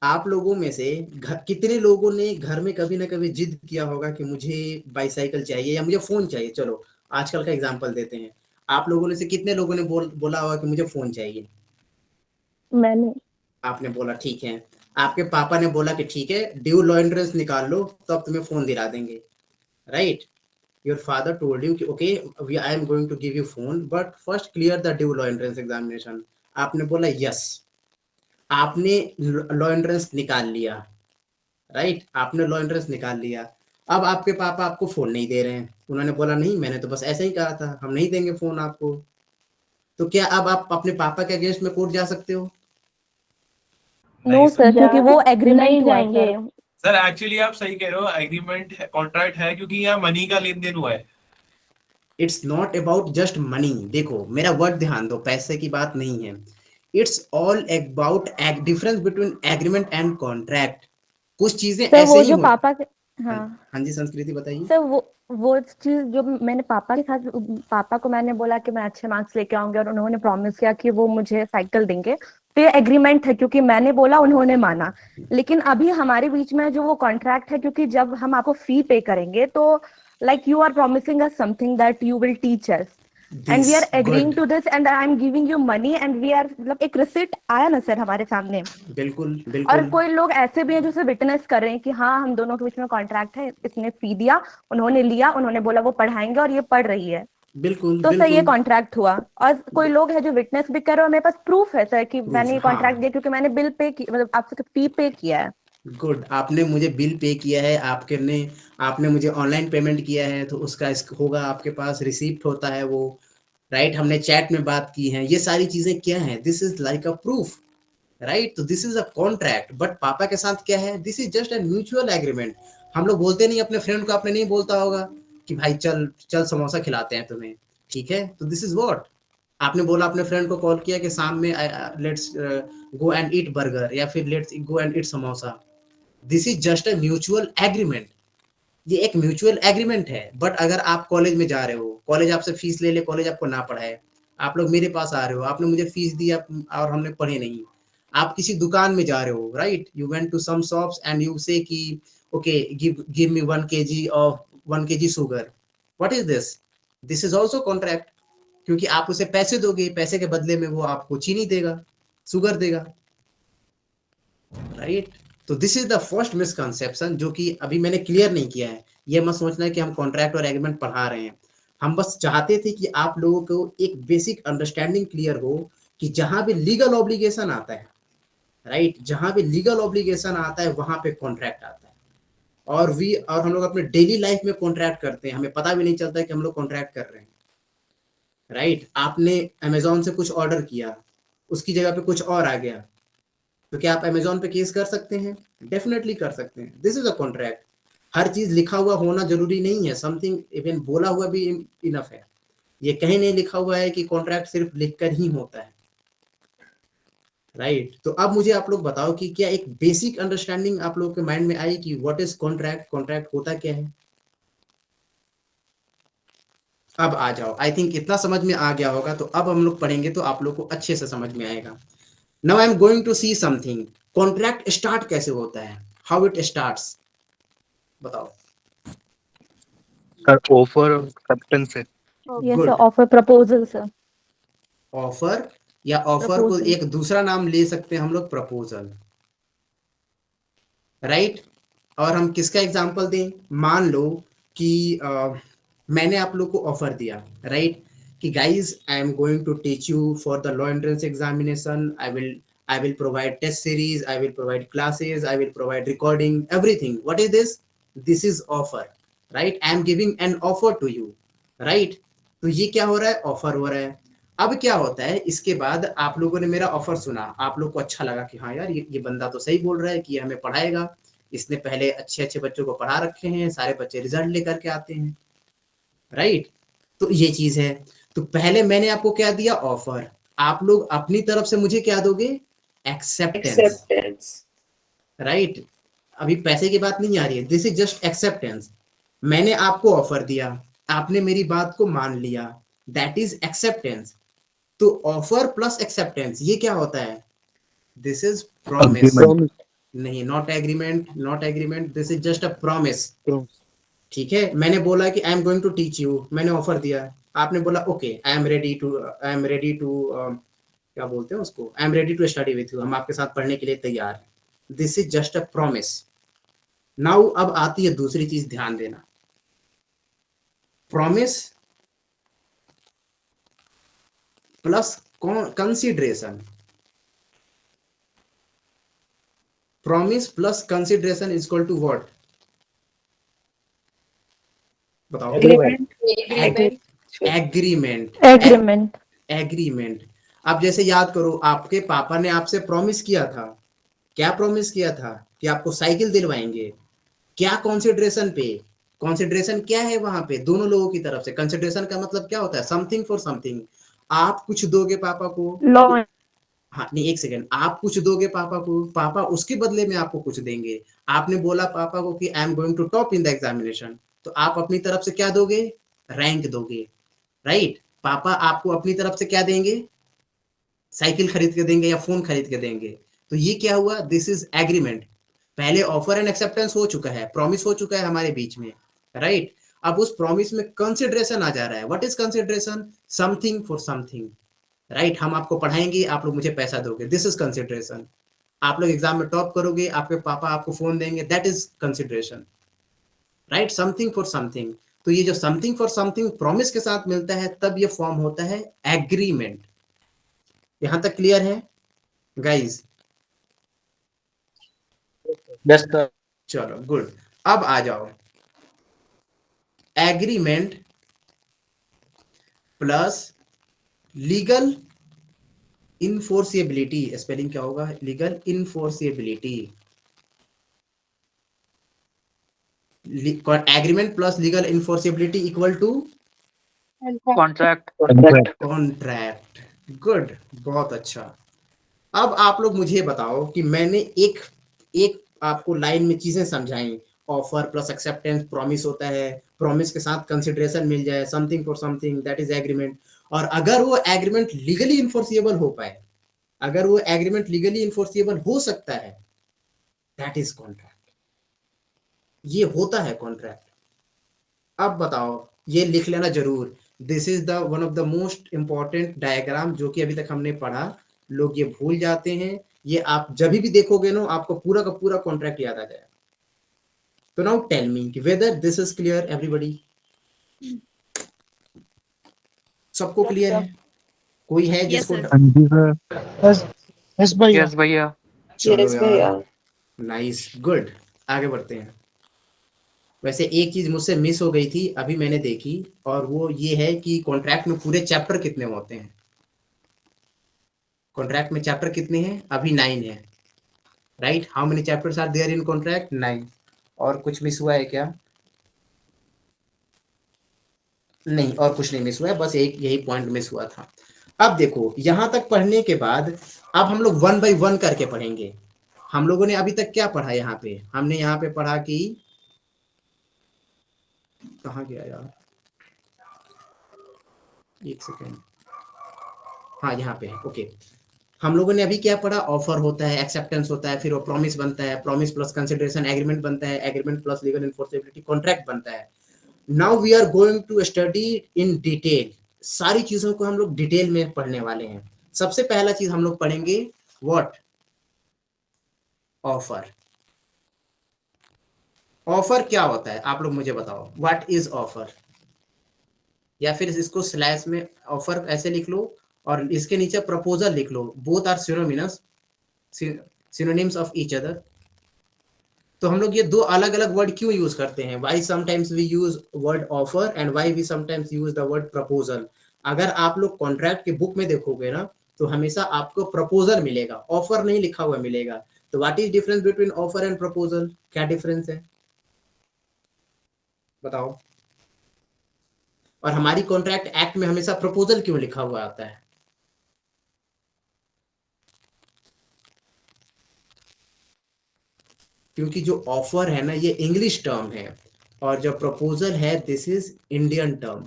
आप लोगों में से कितने लोगों ने घर में कभी ना कभी जिद किया होगा कि मुझे बाईसाइकिल चाहिए या मुझे फोन चाहिए? चलो, आजकल का एग्जांपल देते हैं। आप लोगों में से कितने लोगों ने बोला होगा कि मुझे फोन चाहिए? मैंने। आपने बोला, ठीक है। आपके पापा ने बोला कि ठीक है, ड्यू लॉयंड्रेंस निकाल लो तो अब तुम्हें फोन दिला देंगे, right? Your father told you कि okay, I am going to give you phone, but first clear the due law entrance examination. आपने बोला यस, आपने लॉ एंट्रेंस निकाल लिया, राइट? आपने लॉ एंट्रेंस निकाल लिया। अब आपके पापा आपको फोन नहीं दे रहे हैं। उन्होंने बोला नहीं, मैंने तो बस ऐसे ही कहा था, हम नहीं देंगे फोन आपको। तो क्या अब आप अपने पापा के अगेंस्ट में कोर्ट जा सकते हो? नो सर, क्योंकि वो एग्रीमेंट जाएंगे। सर एक्चुअली आप सही कह रहे हो, एग्रीमेंट कॉन्ट्रैक्ट है क्योंकि यहाँ मनी का लेन देन हुआ है। It's not about just money. देखो, मेरा वर्ड ध्यान दो, पैसे की बात नहीं है। It's all about difference between agreement and contract. कुछ चीजें ऐसे ही जो पापा के, हाँ हाँ जी, संस्कृति बताइए। सर वो चीज जो मैंने पापा के साथ, पापा को मैंने बोला कि मैं अच्छे मार्क्स लेके आऊंगी और उन्होंने प्रॉमिस किया कि वो मुझे साइकिल देंगे, तो ये एग्रीमेंट है क्योंकि मैंने बोला, उन्होंने माना। लेकिन अभी हमारे बीच में जो वो कॉन्ट्रैक्ट है, क्योंकि जब हम आपको फी पे करेंगे तो like you are promising us something that you will teach us and we are agreeing to this and I am giving you money and we are, मतलब एक रिसिप्ट आया ना सर हमारे सामने। बिल्कुल और बिल्कुल। कोई लोग ऐसे भी हैं जो विटनेस कर रहे हैं कि हाँ हम दोनों के बीच में कॉन्ट्रैक्ट है, इसने फी दिया, उन्होंने लिया, उन्होंने बोला वो पढ़ाएंगे और ये पढ़ रही है, बिल्कुल तो सर ये बिल्कुल। कॉन्ट्रैक्ट हुआ। और कोई लोग है जो विटनेस भी कर रहे हो, मेरे पास प्रूफ है सर कि मैंने ये हाँ। कॉन्ट्रैक्ट दिया क्योंकि मैंने बिल पे की, मतलब आपसे फी पे किया है। गुड, आपने मुझे बिल पे किया है, आपने मुझे ऑनलाइन पेमेंट किया है, तो उसका होगा आपके पास रिसीप्ट होता है वो, राइट? हमने चैट में बात की है, ये सारी चीजें क्या है? This is like a proof, right? तो this is a contract. But पापा के साथ क्या है? This is just a mutual agreement. हम लोग बोलते नहीं अपने फ्रेंड को, आपने नहीं बोलता होगा कि भाई चल चल समोसा खिलाते हैं तुम्हें, ठीक है? तो दिस इज व्हाट आपने बोला, अपने फ्रेंड को कॉल किया कि शाम में let's go and eat burger या फिर let's go and eat samosa. This is just a mutual agreement, ये एक म्यूचुअल एग्रीमेंट है। बट अगर आप कॉलेज में जा रहे हो, कॉलेज आपसे फीस ले ले, कॉलेज आपको ना पढ़ाए, आप लोग मेरे पास आ रहे हो, आपने मुझे फीस दी और हमने पढ़े नहीं। आप किसी दुकान में जा रहे हो, right, you went to some shops and you say कि okay give me 1 kg of 1 kg sugar, what is this? This is also contract, क्योंकि आप उसे पैसे दोगे, पैसे के बदले में वो आपको चीनी देगा, शुगर देगा, राइट। तो this is the first misconception जो कि अभी मैंने क्लियर नहीं किया है। ये मत सोचना है कि हम कॉन्ट्रैक्ट और एग्रीमेंट पढ़ा रहे हैं, हम बस चाहते थे कि आप लोगों को एक बेसिक अंडरस्टैंडिंग क्लियर हो कि जहां भी लीगल ऑब्लिगेशन आता है, राइट, जहां भी लीगल ऑब्लिगेशन आता है वहां पे कॉन्ट्रैक्ट आता है। और हम लोग अपने डेली लाइफ में कॉन्ट्रैक्ट करते हैं, हमें पता भी नहीं चलता है कि हम लोग कॉन्ट्रैक्ट कर रहे हैं, राइट। आपने अमेजोन से कुछ ऑर्डर किया, उसकी जगह पे कुछ और आ गया, तो क्या आप अमेजोन पे केस कर सकते हैं? डेफिनेटली कर सकते हैं। This is a contract. हर चीज लिखा हुआ होना जरूरी नहीं है, समथिंग इवन बोला हुआ भी इनफ है। ये कहीं नहीं लिखा हुआ है कि कॉन्ट्रैक्ट सिर्फ लिखकर ही होता है, राइट। तो अब मुझे आप लोग बताओ कि क्या एक बेसिक अंडरस्टैंडिंग आप लोगों के माइंड में आई कि व्हाट इज कॉन्ट्रैक्ट, कॉन्ट्रैक्ट होता क्या है? अब आ जाओ, आई थिंक इतना समझ में आ गया होगा। तो अब हम लोग पढ़ेंगे तो आप लोग को अच्छे से समझ में आएगा। Now I am going to see something. Contract start कैसे होता है, हाउ इट स्टार्ट्स, बताओ। सर ऑफर और एक्सेप्टेंस से। ये sir good. Offer proposal sir. Offer, या ऑफर को प्रपोजल। एक दूसरा नाम ले सकते हैं हम लोग, प्रपोजल, राइट। और हम किसका एग्जांपल दें? मान लो कि मैंने आप लोग को ऑफर दिया, राइट, कि guys I am going to teach you for the law entrance examination, I will provide test series, I will provide classes, I will provide recording, everything. What is this? This is offer, right? I am giving an offer to you, right? तो ये क्या हो रहा है? Offer हो रहा है। अब क्या होता है, इसके बाद आप लोगों ने मेरा ऑफर सुना, आप लोग को अच्छा लगा कि हाँ यार ये बंदा तो सही बोल रहा है कि ये हमें पढ़ाएगा, इसने पहले अच्छे अच्छे बच्चों को पढ़ा रखे हैं, सारे बच्चे रिजल्ट लेकर के आते हैं, राइट। तो ये चीज है। तो पहले मैंने आपको क्या दिया? ऑफर। आप लोग अपनी तरफ से मुझे क्या दोगे? Acceptance, right. अभी पैसे की बात नहीं आ रही है, दिस इज जस्ट एक्सेप्टेंस। मैंने आपको ऑफर दिया, आपने मेरी बात को मान लिया, दैट इज एक्सेप्टेंस। तो ऑफर प्लस एक्सेप्टेंस ये क्या होता है? This is promise. Promise. नहीं, not agreement, not agreement, this is just a promise. ठीक है, मैंने बोला कि I am going to teach you, मैंने ऑफर दिया, आपने बोला okay I am ready to क्या बोलते हैं उसको, I am ready to study with you, हम आपके साथ पढ़ने के लिए तैयार हैं। This is just a promise. Now अब आती है दूसरी चीज, ध्यान देना। Promise plus consideration, promise plus consideration is equal to what? बताओ। Agreement. Agreement, agreement. एग्रीमेंट। अब जैसे याद करो, आपके पापा ने आपसे प्रॉमिस किया था, क्या प्रॉमिस किया था? कि आपको साइकिल दिलवाएंगे। क्या कॉन्सिडरेशन पे? कॉन्सिडरेशन क्या है वहां पे? दोनों लोगों की तरफ से। कंसिडरेशन का मतलब क्या होता है? Something for something. आप कुछ दोगे पापा को, लॉ। हाँ नहीं एक सेकेंड, आप कुछ दोगे पापा को, पापा उसके बदले में आपको कुछ देंगे। आपने बोला पापा को कि I am going to top in the examination, तो आप अपनी तरफ से क्या दोगे? रैंक दोगे, राइट। पापा आपको अपनी तरफ से क्या देंगे? साइकिल खरीद के देंगे या फोन खरीद के देंगे। तो ये क्या हुआ? This is agreement. पहले ऑफर एंड एक्सेप्टेंस हो चुका है, प्रॉमिस हो चुका है हमारे बीच में, राइट। अब उस प्रॉमिस में कंसिडरेशन आ जा रहा है। What is consideration? Something for something, right. हम आपको पढ़ाएंगे, आप लोग मुझे पैसा दोगे, दिस इज कंसिडरेशन। आप लोग एग्जाम में टॉप करोगे, आपके पापा आपको फोन देंगे, that is consideration, right. Something for something. तो ये जो समथिंग फॉर समथिंग प्रॉमिस के साथ मिलता है, तब ये फॉर्म होता है एग्रीमेंट। यहां तक क्लियर है गाइज? Yes, sir. चलो गुड। अब आ जाओ, agreement plus legal enforceability. Spelling क्या होगा? Legal enforceability. Agreement plus legal enforceability equal to contract. Contract. Good, बहुत अच्छा। अब आप लोग मुझे बताओ कि मैंने एक एक आपको लाइन में चीजें समझाई, ऑफर प्लस एक्सेप्टेंस प्रॉमिस होता है, प्रॉमिस के साथ कंसिडरेशन मिल जाए, something for something, that is agreement. और अगर वो एग्रीमेंट लीगली इन्फोर्सिएबल हो पाए, अगर वो एग्रीमेंट लीगली इन्फोर्सिएबल हो सकता है, दैट इज कॉन्ट्रैक्ट। ये होता है कॉन्ट्रैक्ट। अब बताओ, ये लिख लेना जरूर, this is the one of the most important diagram जो कि अभी तक हमने पढ़ा, लोग ये भूल जाते हैं। ये आप जब भी देखोगे ना, आपको पूरा का पूरा कॉन्ट्रैक्ट याद आ जाएगा। तो नाउ टेल मी कि whether this is clear everybody, सबको क्लियर है? कोई है जिसको हाँ जी सर। यस भैया। यस भैया। चलो यार, नाइस, गुड, आगे बढ़ते हैं। वैसे एक चीज मुझसे मिस हो गई थी, अभी मैंने देखी, और वो ये है कि कॉन्ट्रैक्ट में पूरे चैप्टर कितने होते हैं। कॉन्ट्रैक्ट में चैप्टर कितने हैं? अभी 9 है, right? How many chapters are there in contract? 9। और कुछ मिस हुआ है क्या? नहीं, और कुछ नहीं मिस हुआ है, बस एक यही पॉइंट मिस हुआ था। अब देखो, यहां तक पढ़ने के बाद अब हम लोग 1 बाय 1 करके पढ़ेंगे। हम लोगों ने अभी तक क्या पढ़ा? यहाँ पे हमने यहाँ पे पढ़ा कि, कहाँ गया यार, एक सेकेंड, हाँ यहाँ पे है, ओके। हम लोगों ने अभी क्या पढ़ा? ऑफर होता है, एक्सेप्टेंस होता है, फिर वो प्रॉमिस बनता है, प्रॉमिस प्लस कंसिडरेशन एग्रीमेंट बनता है, agreement plus legal enforceability contract बनता है। Now we are going to study in detail, सारी चीजों को हम लोग डिटेल में पढ़ने वाले हैं। सबसे पहला चीज हम लोग पढ़ेंगे व्हाट? ऑफर। ऑफर क्या होता है आप लोग मुझे बताओ, व्हाट इज ऑफर? या फिर इसको स्लैश में ऑफर ऐसे लिख लो और इसके नीचे प्रपोजल लिख लो, both are synonyms of each other. तो हम लोग ये दो अलग अलग वर्ड क्यों यूज करते हैं? Why sometimes we use word offer and why we sometimes use the word proposal. अगर आप लोग कॉन्ट्रैक्ट के बुक में देखोगे ना, तो हमेशा आपको प्रपोजल मिलेगा, ऑफर नहीं लिखा हुआ मिलेगा। तो what is difference between offer and proposal? क्या डिफरेंस है बताओ? और हमारी कॉन्ट्रैक्ट एक्ट में हमेशा प्रपोजल क्यों लिखा हुआ आता है? क्योंकि जो ऑफर है ना, ये इंग्लिश टर्म है, और जो प्रपोजल है दिस इज इंडियन टर्म।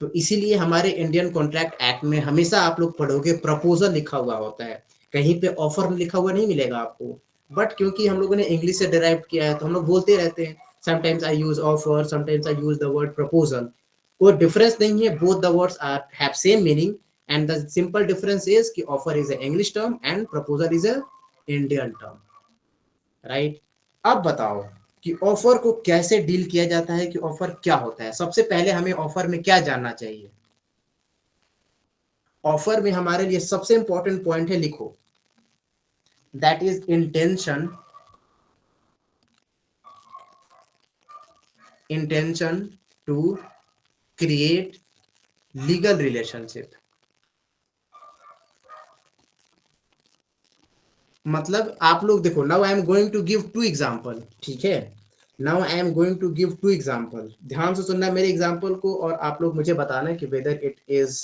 तो इसीलिए हमारे इंडियन कॉन्ट्रैक्ट एक्ट में हमेशा आप लोग पढ़ोगे प्रपोजल लिखा हुआ होता है, कहीं पे ऑफर लिखा हुआ नहीं मिलेगा आपको। बट क्योंकि हम लोगों ने इंग्लिश से डिराइव किया है, तो हम लोग बोलते रहते हैं, sometimes I use offer, sometimes I use the word proposal. कोई डिफरेंस नहीं है, both the words are have same meaning, and the simple difference is कि offer is a English term and proposal is a Indian term, right? अब बताओ कि offer को कैसे deal किया जाता है, कि ऑफर क्या होता है। सबसे पहले हमें ऑफर में क्या जानना चाहिए? ऑफर में हमारे लिए सबसे इंपॉर्टेंट पॉइंट है, लिखो, that is intention to create legal relationship. मतलब आप लोग देखो, now I am going to give 2 example, ठीक है? Now I am going to give 2 example, ध्यान से सुनना मेरे एग्जांपल को, और आप लोग मुझे बताना कि whether it is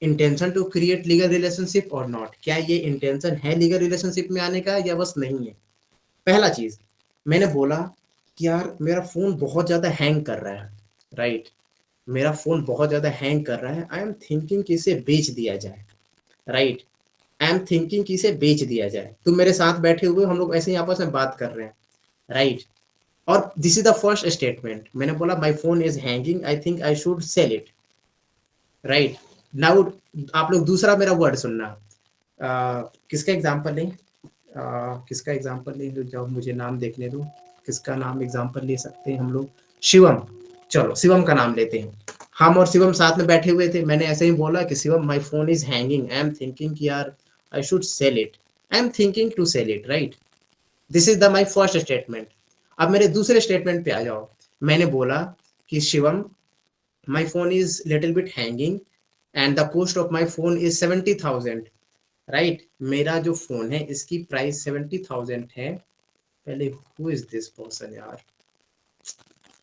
intention to create legal relationship और नॉट। क्या ये इंटेंशन है लीगल रिलेशनशिप में आने का, या बस नहीं है? पहला चीज, मैंने बोला कि यार मेरा फोन बहुत ज्यादा हैंग कर रहा है, राइट? मेरा फोन बहुत ज्यादा हैंग कर रहा है, आई एम थिंकिंग कि इसे बेच दिया जाए, राइट? आई एम थिंकिंग कि इसे बेच दिया जाए। तुम मेरे साथ बैठे हुए, हम लोग ऐसे ही आपस में बात कर रहे हैं, राइट? और this is the first statement, मैंने बोला my phone is hanging, I think I should sell it, right? Now आप लोग दूसरा मेरा वर्ड सुनना। किसका एग्जांपल लें? किसका एग्जांपल लें? जब मुझे नाम देखने दो, किसका नाम एग्जांपल ले सकते हैं हम लोग? शिवम, चलो शिवम का नाम लेते हैं। हम और शिवम साथ में बैठे हुए थे, मैंने ऐसे ही बोला कि Shivam my phone is hanging, I am thinking कि यार I should sell it, I am thinking to sell it, right? This is the my first statement. अब मेरे दूसरे स्टेटमेंट पे आ जाओ। मैंने बोला कि Shivam my phone is little bit hanging and the cost of my phone is 70,000, right? मेरा जो फोन है इसकी प्राइस 70,000 है। पहले हु इज दिस पर्सन यार?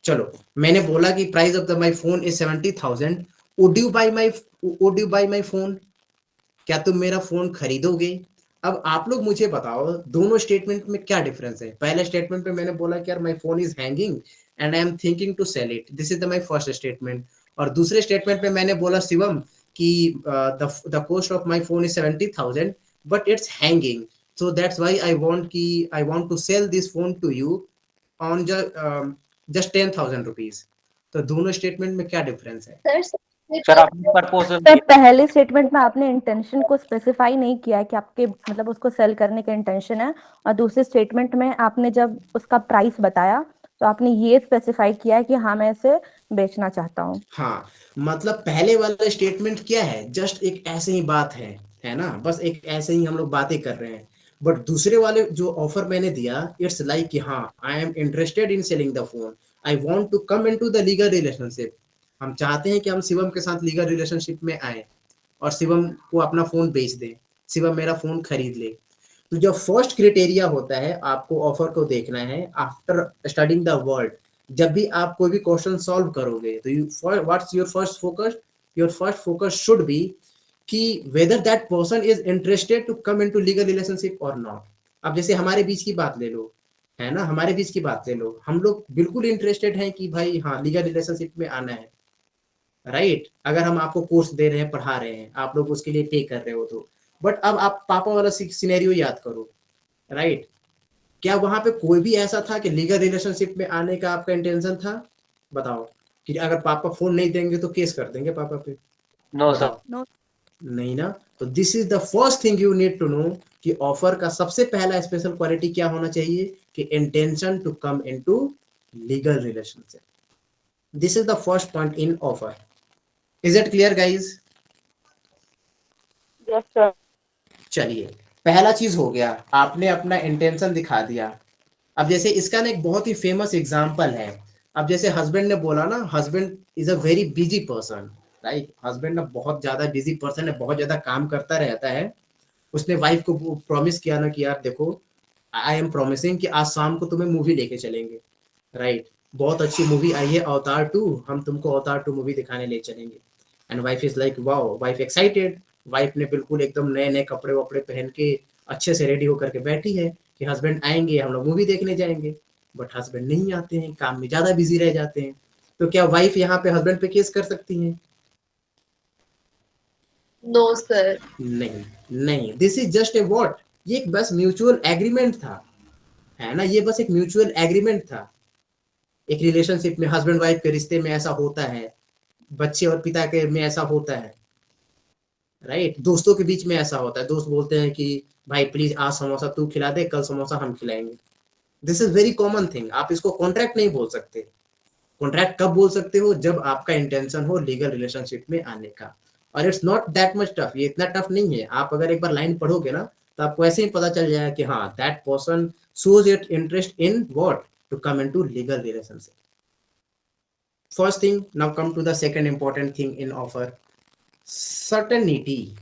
चलो, मैंने बोला कि price of the my phone is 70,000, would you buy my phone? क्या तुम मेरा फोन खरीदोगे? अब आप लोग मुझे बताओ दोनों स्टेटमेंट में क्या डिफरेंस है। पहले स्टेटमेंट पे मैंने बोला कि यार my phone is hanging and I am thinking to sell it, this is the my first statement. और दूसरे स्टेटमेंट पे मैंने बोला शिवम कि the cost of my phone is 70,000 but it's hanging, so that's why I want to sell this phone to you on just 10,000 rupees. तो दोनों statement में क्या डिफरेंस है? सर आपने प्रपोजल सर पहले स्टेटमेंट में आपने इंटेंशन को स्पेसिफाई नहीं किया है कि आपके मतलब उसको सेल करने का इंटेंशन है, और दूसरे स्टेटमेंट में आपने जब उसका प्राइस बताया तो आपने ये स्पेसिफाई किया है कि हाँ मैं इसे बेचना चाहता हूँ। हाँ, मतलब पहले वाला स्टेटमेंट क्या है, जस्ट एक ऐसे ही बात है ना, बस एक ऐसे ही हम लोग बातें कर रहे हैं। बट दूसरे वाले जो ऑफर मैंने दिया, इट्स लाइक कि हाँ I am interested in selling the phone, I want to come into the legal relationship. हम चाहते हैं कि हम शिवम के साथ लीगल रिलेशनशिप में आए और शिवम को अपना फोन बेच दें, शिवम मेरा फोन खरीद ले। तो जो फर्स्ट क्राइटेरिया होता है, आपको ऑफर को देखना है आफ्टर स्टडिंग द वर्ड। जब भी आप कोई भी क्वेश्चन सॉल्व करोगे तो you what's your first focus, your first focus should be कि whether that person is interested to come into legal relationship और नॉट। अब जैसे हमारे बीच की बात ले लो, है ना, हमारे बीच की बात ले लो, हम लोग बिल्कुल इंटरेस्टेड हैं कि भाई हाँ लीगल रिलेशनशिप में आना है, राइट। अगर हम आपको कोर्स दे रहे हैं, पढ़ा रहे हैं, आप लोग उसके लिए पे कर रहे हो तो। बट अब आप पापा वाला सिनेरियो याद करो, राइट। क्या वहां पे कोई भी ऐसा था कि लीगल रिलेशनशिप में आने का आपका इंटेंशन था? बताओ कि अगर पापा फोन नहीं देंगे तो केस कर देंगे पापा पे? No sir. बताओ। नहीं ना। तो this is the first thing you need to know कि ऑफर का सबसे पहला स्पेशल क्वालिटी क्या होना चाहिए कि intention to come into legal relationship. This is the first point in offer. Is it clear guys? Yes sir. चलिए, पहला चीज हो गया, आपने अपना इंटेंशन दिखा दिया। अब जैसे इसका ना एक बहुत ही फेमस एग्जांपल है। अब जैसे हस्बैंड ने बोला ना, husband is a very busy person, right. Husband ना बहुत ज्यादा बिजी पर्सन है, बहुत ज्यादा काम करता रहता है। उसने वाइफ को प्रॉमिस किया ना कि यार देखो, आई एम प्रॉमिसिंग कि आज शाम को तुम्हें मूवी लेके चलेंगे, राइट। बहुत अच्छी मूवी आई है अवतार 2, हम तुमको अवतार 2 मूवी दिखाने ले चलेंगे। And wife is like wow, wife excited. Wife ने बिल्कुल एकदम नए नए कपड़े वपड़े पहन के अच्छे से रेडी होकर के बैठी है कि हस्बैंड आएंगे, हम लोग मूवी देखने जाएंगे। बट हस्बैंड नहीं आते हैं, काम में ज्यादा बिजी रह जाते हैं। तो क्या वाइफ यहाँ पे हस्बैंड पे केस कर सकती है? No sir. नहीं, नहीं। This is just a what, ये एक बस म्यूचुअल एग्रीमेंट था, है ना। ये बस एक म्यूचुअल एग्रीमेंट था। एक रिलेशनशिप में, हस्बैंड वाइफ के रिश्ते में ऐसा होता है, बच्चे और पिता के में ऐसा होता है, राइट। दोस्तों के बीच में ऐसा होता है, दोस्त बोलते हैं कि भाई प्लीज आज समोसा तू खिला दे, कल समोसा हम खिलाएंगे। This is very common thing. आप इसको कॉन्ट्रैक्ट नहीं बोल सकते। कॉन्ट्रैक्ट कब बोल सकते हो? जब आपका इंटेंशन हो लीगल रिलेशनशिप में आने का। और it's not that much tough, ये इतना टफ नहीं है। आप अगर एक बार लाइन पढ़ोगे ना तो आपको ऐसे ही पता चल जाएगा कि हाँ that person shows it interest in what, to come into legal relationship. First thing, now come to the second important thing in offer, certainty.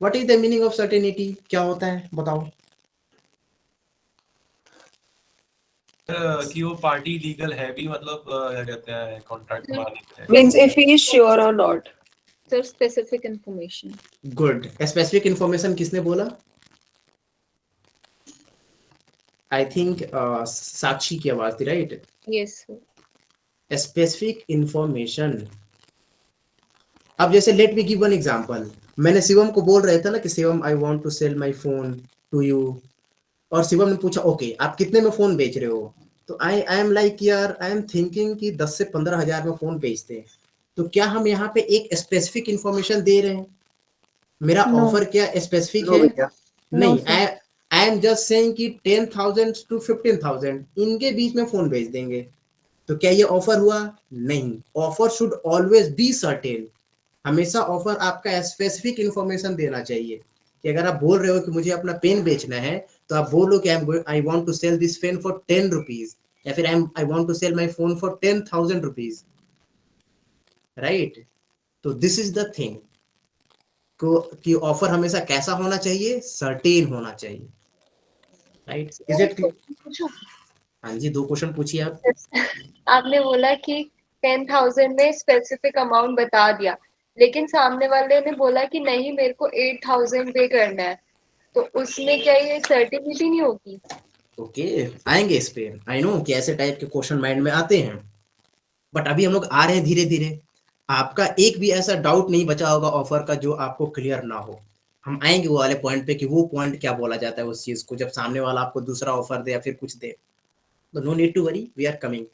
What is the meaning of certainty? क्या होता है बताओ? कि वो पार्टी लीगल है भी, मतलब क्या कहते हैं, कॉन्ट्रैक्ट मालिक है। Means if he is sure or not. Sir, specific information. Good. Specific information किसने बोला? आई थिंक साक्षी की आवाज थी, right. Yes, sir. Specific information. अब जैसे let me give one example. मैंने शिवम को बोल रहे थे ना कि Shivam I want to sell my phone to you, और शिवम ने पूछा ओके आप कितने में फोन बेच रहे हो? तो आई एम लाइक यार आई एम थिंकिंग कि 10 से 15 हजार में फोन बेचते हैं। तो क्या हम यहाँ पे एक स्पेसिफिक इंफॉर्मेशन दे रहे हैं? मेरा No. ऑफर क्या स्पेसिफिक नो है? भैया। नहीं, No, sir. I am just saying कि 10,000 to 15,000 इनके बीच में फोन बेच देंगे। तो क्या ये ऑफर हुआ? नहीं। Offer should always be certain. हमेशा ऑफर आपका स्पेसिफिक इंफॉर्मेशन देना चाहिए कि अगर आप बोल रहे हो कि मुझे अपना पेन बेचना है तो आप बोलो कि I want to sell this pen for 10 rupees, या फिर I want to sell my phone for 10,000 rupees, right. तो दिस इज द थिंग को कि ऑफर हमेशा कैसा होना चाहिए? सर्टेन होना चाहिए, राइट। Is it? हाँ जी, 2 क्वेश्चन पूछिए आप। आपने बोला कि 10,000 में स्पेसिफिक अमाउंट बता दिया, लेकिन सामने वाले ने बोला कि नहीं मेरे को 8,000 पे करना है, तो उसमें क्या ये सर्टिफिकेट नहीं होगी? ओके, आएंगे इस पे। आई नो कि ऐसे टाइप के क्वेश्चन माइंड में आते हैं, बट अभी हम लोग आ रहे हैं धीरे धीरे। आपका एक भी ऐसा डाउट नहीं बचा होगा ऑफर का जो आपको क्लियर ना हो। हम आएंगे वो वाले पॉइंट पे कि वो पॉइंट क्या बोला जाता है उस चीज को, जब सामने वाला आपको दूसरा ऑफर दे या फिर कुछ दे। तो no need to worry, we are coming,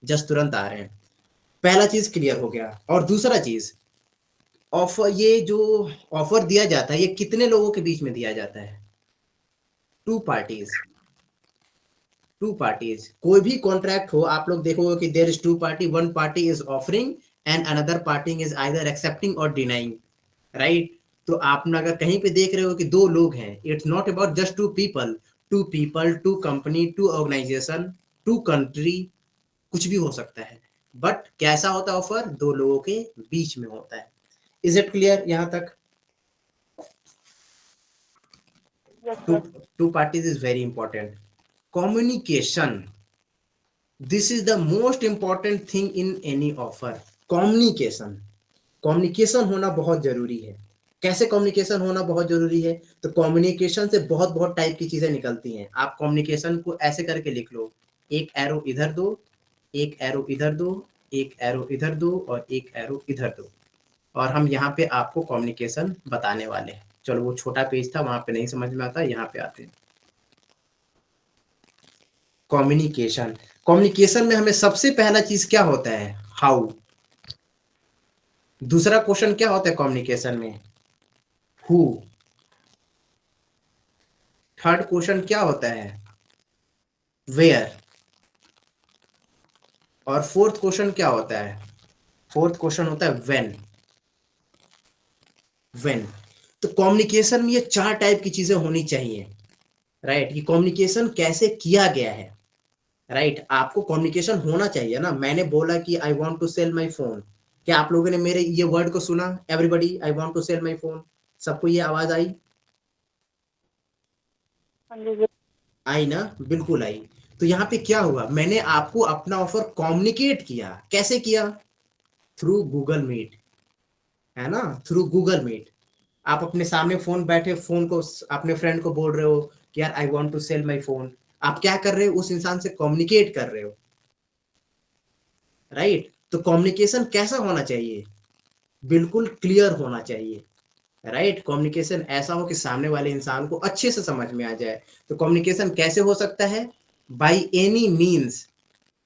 just तुरंत आ रहे हैं। पहला चीज क्लियर हो गया। और दूसरा चीज, ऑफर, ये जो ऑफर दिया जाता है ये कितने लोगों के बीच में दिया जाता है? To parties. टू पार्टीज, कोई भी कॉन्ट्रैक्ट हो आप लोग देखोगे कि there is two party, one party is offering and another party is either accepting और डिनाइंग, राइट? तो आप अगर कहीं पे देख रहे हो कि दो लोग हैं, it's not about just two people, two people, two company, two organisation, two country, कुछ भी हो सकता है। बट कैसा होता है ऑफर? दो लोगों के बीच में होता है। इज इट क्लियर यहां तक? Two parties is very important. Communication, this is the most important thing in any offer. Communication, communication होना बहुत जरूरी है। कैसे कम्युनिकेशन होना बहुत जरूरी है? तो कम्युनिकेशन से बहुत बहुत टाइप की चीजें निकलती हैं। आप कम्युनिकेशन को ऐसे करके लिख लो, एक एरो इधर दो, एक एरो इधर दो, एक एरो इधर दो और एक एरो इधर दो, और हम यहाँ पे आपको कम्युनिकेशन बताने वाले हैं। चलो, वो छोटा पेज था, वहां पे नहीं समझ में आता, यहाँ पे आते हैं। कम्युनिकेशन, कम्युनिकेशन में हमें सबसे पहला चीज क्या होता है? हाउ। दूसरा क्वेश्चन क्या होता है कम्युनिकेशन में? हु। थर्ड क्वेश्चन क्या होता है? वेयर। और फोर्थ क्वेश्चन क्या होता है? फोर्थ क्वेश्चन होता है व्हेन। व्हेन। तो कम्युनिकेशन में ये चार टाइप की चीजें होनी चाहिए, राइट? कि कम्युनिकेशन कैसे किया गया है, राइट? आपको कम्युनिकेशन होना चाहिए ना। मैंने बोला कि I want to sell my phone, क्या आप लोगों ने मेरे ये वर्ड को सुना? Everybody, I want to sell my phone, सबको ये आवाज आई? आई ना? बिल्कुल आई। तो यहाँ पे क्या हुआ? मैंने आपको अपना ऑफर कम्युनिकेट किया। कैसे किया? थ्रू गूगल मीट, है ना? Through Google Meet. आप अपने सामने फोन बैठे, फोन को अपने फ्रेंड को बोल रहे हो कि यार I want to sell my phone. आप क्या कर रहे हो? उस इंसान से कम्युनिकेट कर रहे हो, राइट? तो कम्युनिकेशन कैसा होना चाहिए? बिल्कुल क्लियर होना चाहिए, राइट? कम्युनिकेशन ऐसा हो कि सामने वाले इंसान को अच्छे से समझ में आ जाए। तो कम्युनिकेशन कैसे हो सकता है? By any means,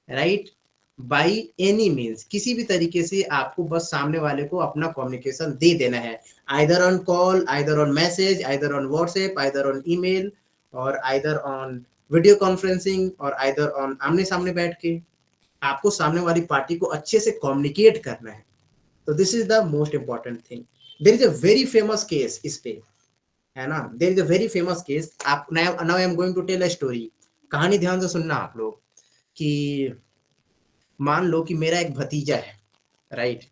right? By any means, किसी भी तरीके से आपको बस सामने वाले को अपना कम्युनिकेशन दे देना है। Either on call, either on message, either on WhatsApp, either on email, और आइदर ऑन वीडियो कॉन्फ्रेंसिंग, और आइदर ऑन आमने सामने बैठ के आपको सामने वाली पार्टी को अच्छे से कम्युनिकेट करना है। तो this is the most important thing. There is a very famous case इस पे, है ना? There is a very famous case. आप now I am going to tell a story. कहानी ध्यान से सुनना आप लोग। कि मान लो कि मेरा एक भतीजा है, राइट?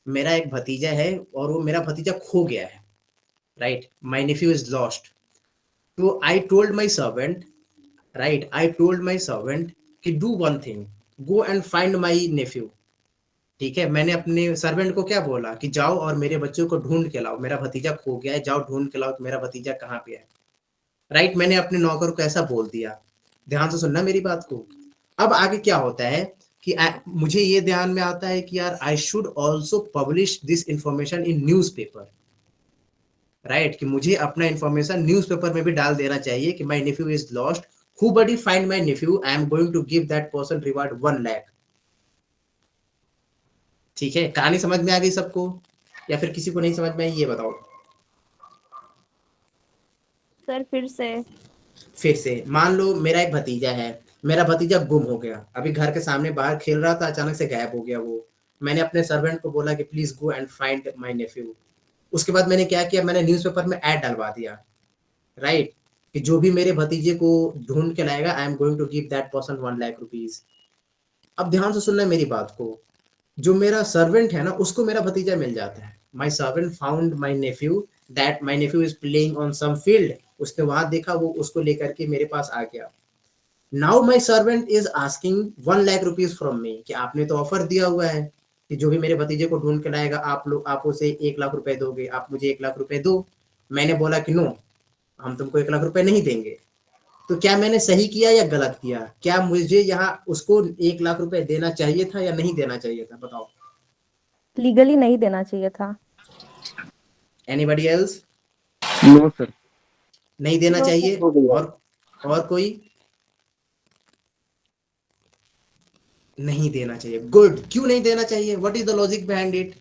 मेरा एक भतीजा है और वो मेरा भतीजा खो गया है, right? My nephew is lost. तो I told my servant, right? I told my servant कि do one thing, go and find my nephew. ठीक है, मैंने अपने सर्वेंट को क्या बोला कि जाओ और मेरे बच्चों को ढूंढ के लाओ, मेरा भतीजा खो गया है, जाओ ढूंढ के लाओ कि मेरा भतीजा कहाँ पे है, राइट? मैंने अपने नौकर को ऐसा बोल दिया। ध्यान से सुनना मेरी बात को। अब आगे क्या होता है कि मुझे ये ध्यान में आता है कि यार I should also publish this information in newspaper, right? कि मुझे अपना इंफॉर्मेशन न्यूज़पेपर में भी डाल देना चाहिए कि my nephew is lost, who body find my nephew, I am going to give that person reward 1 lakh. ठीक है, कहानी समझ में आ गई सबको या फिर किसी को नहीं समझ में आई, ये बताओ। सर फिर से। फिर से मान लो मेरा एक भतीजा है, मेरा भतीजा गुम हो गया, अभी घर के सामने बाहर खेल रहा था, अचानक से गायब हो गया वो। मैंने अपने सर्वेंट को बोला कि please go and find my Neiphiu. उसके बाद मैंने क्या किया? मैंने न्यूज़पेपर में ऐड डलवा दिया, राइट? कि जो भी मेरे भतीजे को ढूंढ के लाएगा, I am going to give that person 1 lakh rupees. अब ध्यान से सुनना मेरी बात को। जो मेरा सर्वेंट है ना, उसको मेरा भतीजा मिल जाता है। My servant found my nephew, that my nephew is playing on some field. उसने वहां देखा, वो उसको लेकर के मेरे पास आ गया। Now my servant is asking 1 lakh rupees from me, कि आपने तो ऑफर दिया हुआ है कि जो भी मेरे भतीजे को ढूंढ के लाएगा, आप उसे 1 लाख रुपए दोगे, आप मुझे 1 लाख रुपए दो। मैंने बोला कि नो, हम तुमको 1 लाख रुपए नहीं देंगे। तो क्या मैंने सही किया या गलत किया? क्या मुझे यहाँ उसको 1 लाख रुपए देना चाहिए था या नहीं देना चाहिए था? बताओ। लीगली नहीं देना चाहिए था। Anybody else? No sir. नहीं देना No, चाहिए। sir. और कोई? नहीं देना चाहिए। गुड। क्यों नहीं देना चाहिए? What is the logic behind it?